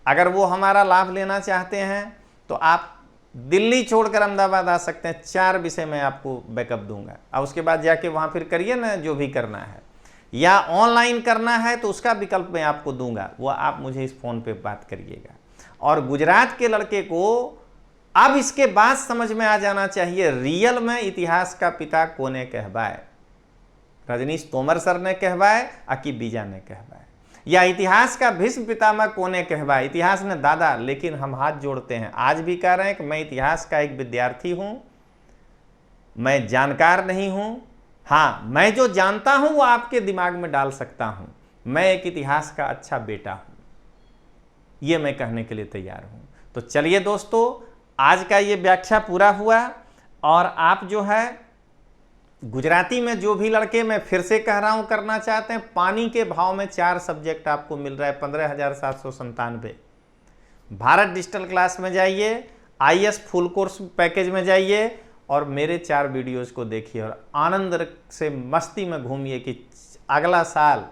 अगर वो हमारा लाभ लेना चाहते हैं तो आप दिल्ली छोड़कर अहमदाबाद आ सकते हैं। 4 विषय में आपको बैकअप दूंगा और उसके बाद जाके वहां फिर करिए ना जो भी करना है, या ऑनलाइन करना है तो उसका विकल्प मैं आपको दूंगा, वो आप मुझे इस फोन पे बात करिएगा। और गुजरात के लड़के को अब इसके बाद समझ में आ जाना चाहिए रियल में इतिहास का पिता कोने कहवाए, रजनीश तोमर सर ने कहवाए कि बीजा ने कहवाए, या इतिहास का भीष्म पितामह कोने कहवाए, इतिहास ने दादा। लेकिन हम हाथ जोड़ते हैं, आज भी कह रहे हैं कि मैं इतिहास का एक विद्यार्थी हूं, मैं जानकार नहीं हूं। हाँ, मैं जो जानता हूं वो आपके दिमाग में डाल सकता हूं। मैं एक इतिहास का अच्छा बेटा हूं, ये मैं कहने के लिए तैयार हूं। तो चलिए दोस्तों, आज का ये व्याख्या पूरा हुआ। और आप जो है गुजराती में जो भी लड़के, मैं फिर से कह रहा हूं, करना चाहते हैं, पानी के भाव में 4 सब्जेक्ट आपको मिल रहा है 15,797। भारत डिजिटल क्लास में जाइए, IAS फुल कोर्स पैकेज में जाइए और मेरे 4 वीडियोज़ को देखिए और आनंद से मस्ती में घूमिए कि अगला साल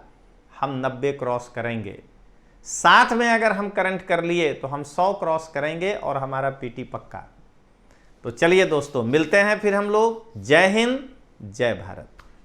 हम 90 क्रॉस करेंगे। साथ में अगर हम करंट कर लिए तो हम 100 क्रॉस करेंगे और हमारा PT पक्का। तो चलिए दोस्तों, मिलते हैं फिर हम लोग। जय हिंद, जय भारत।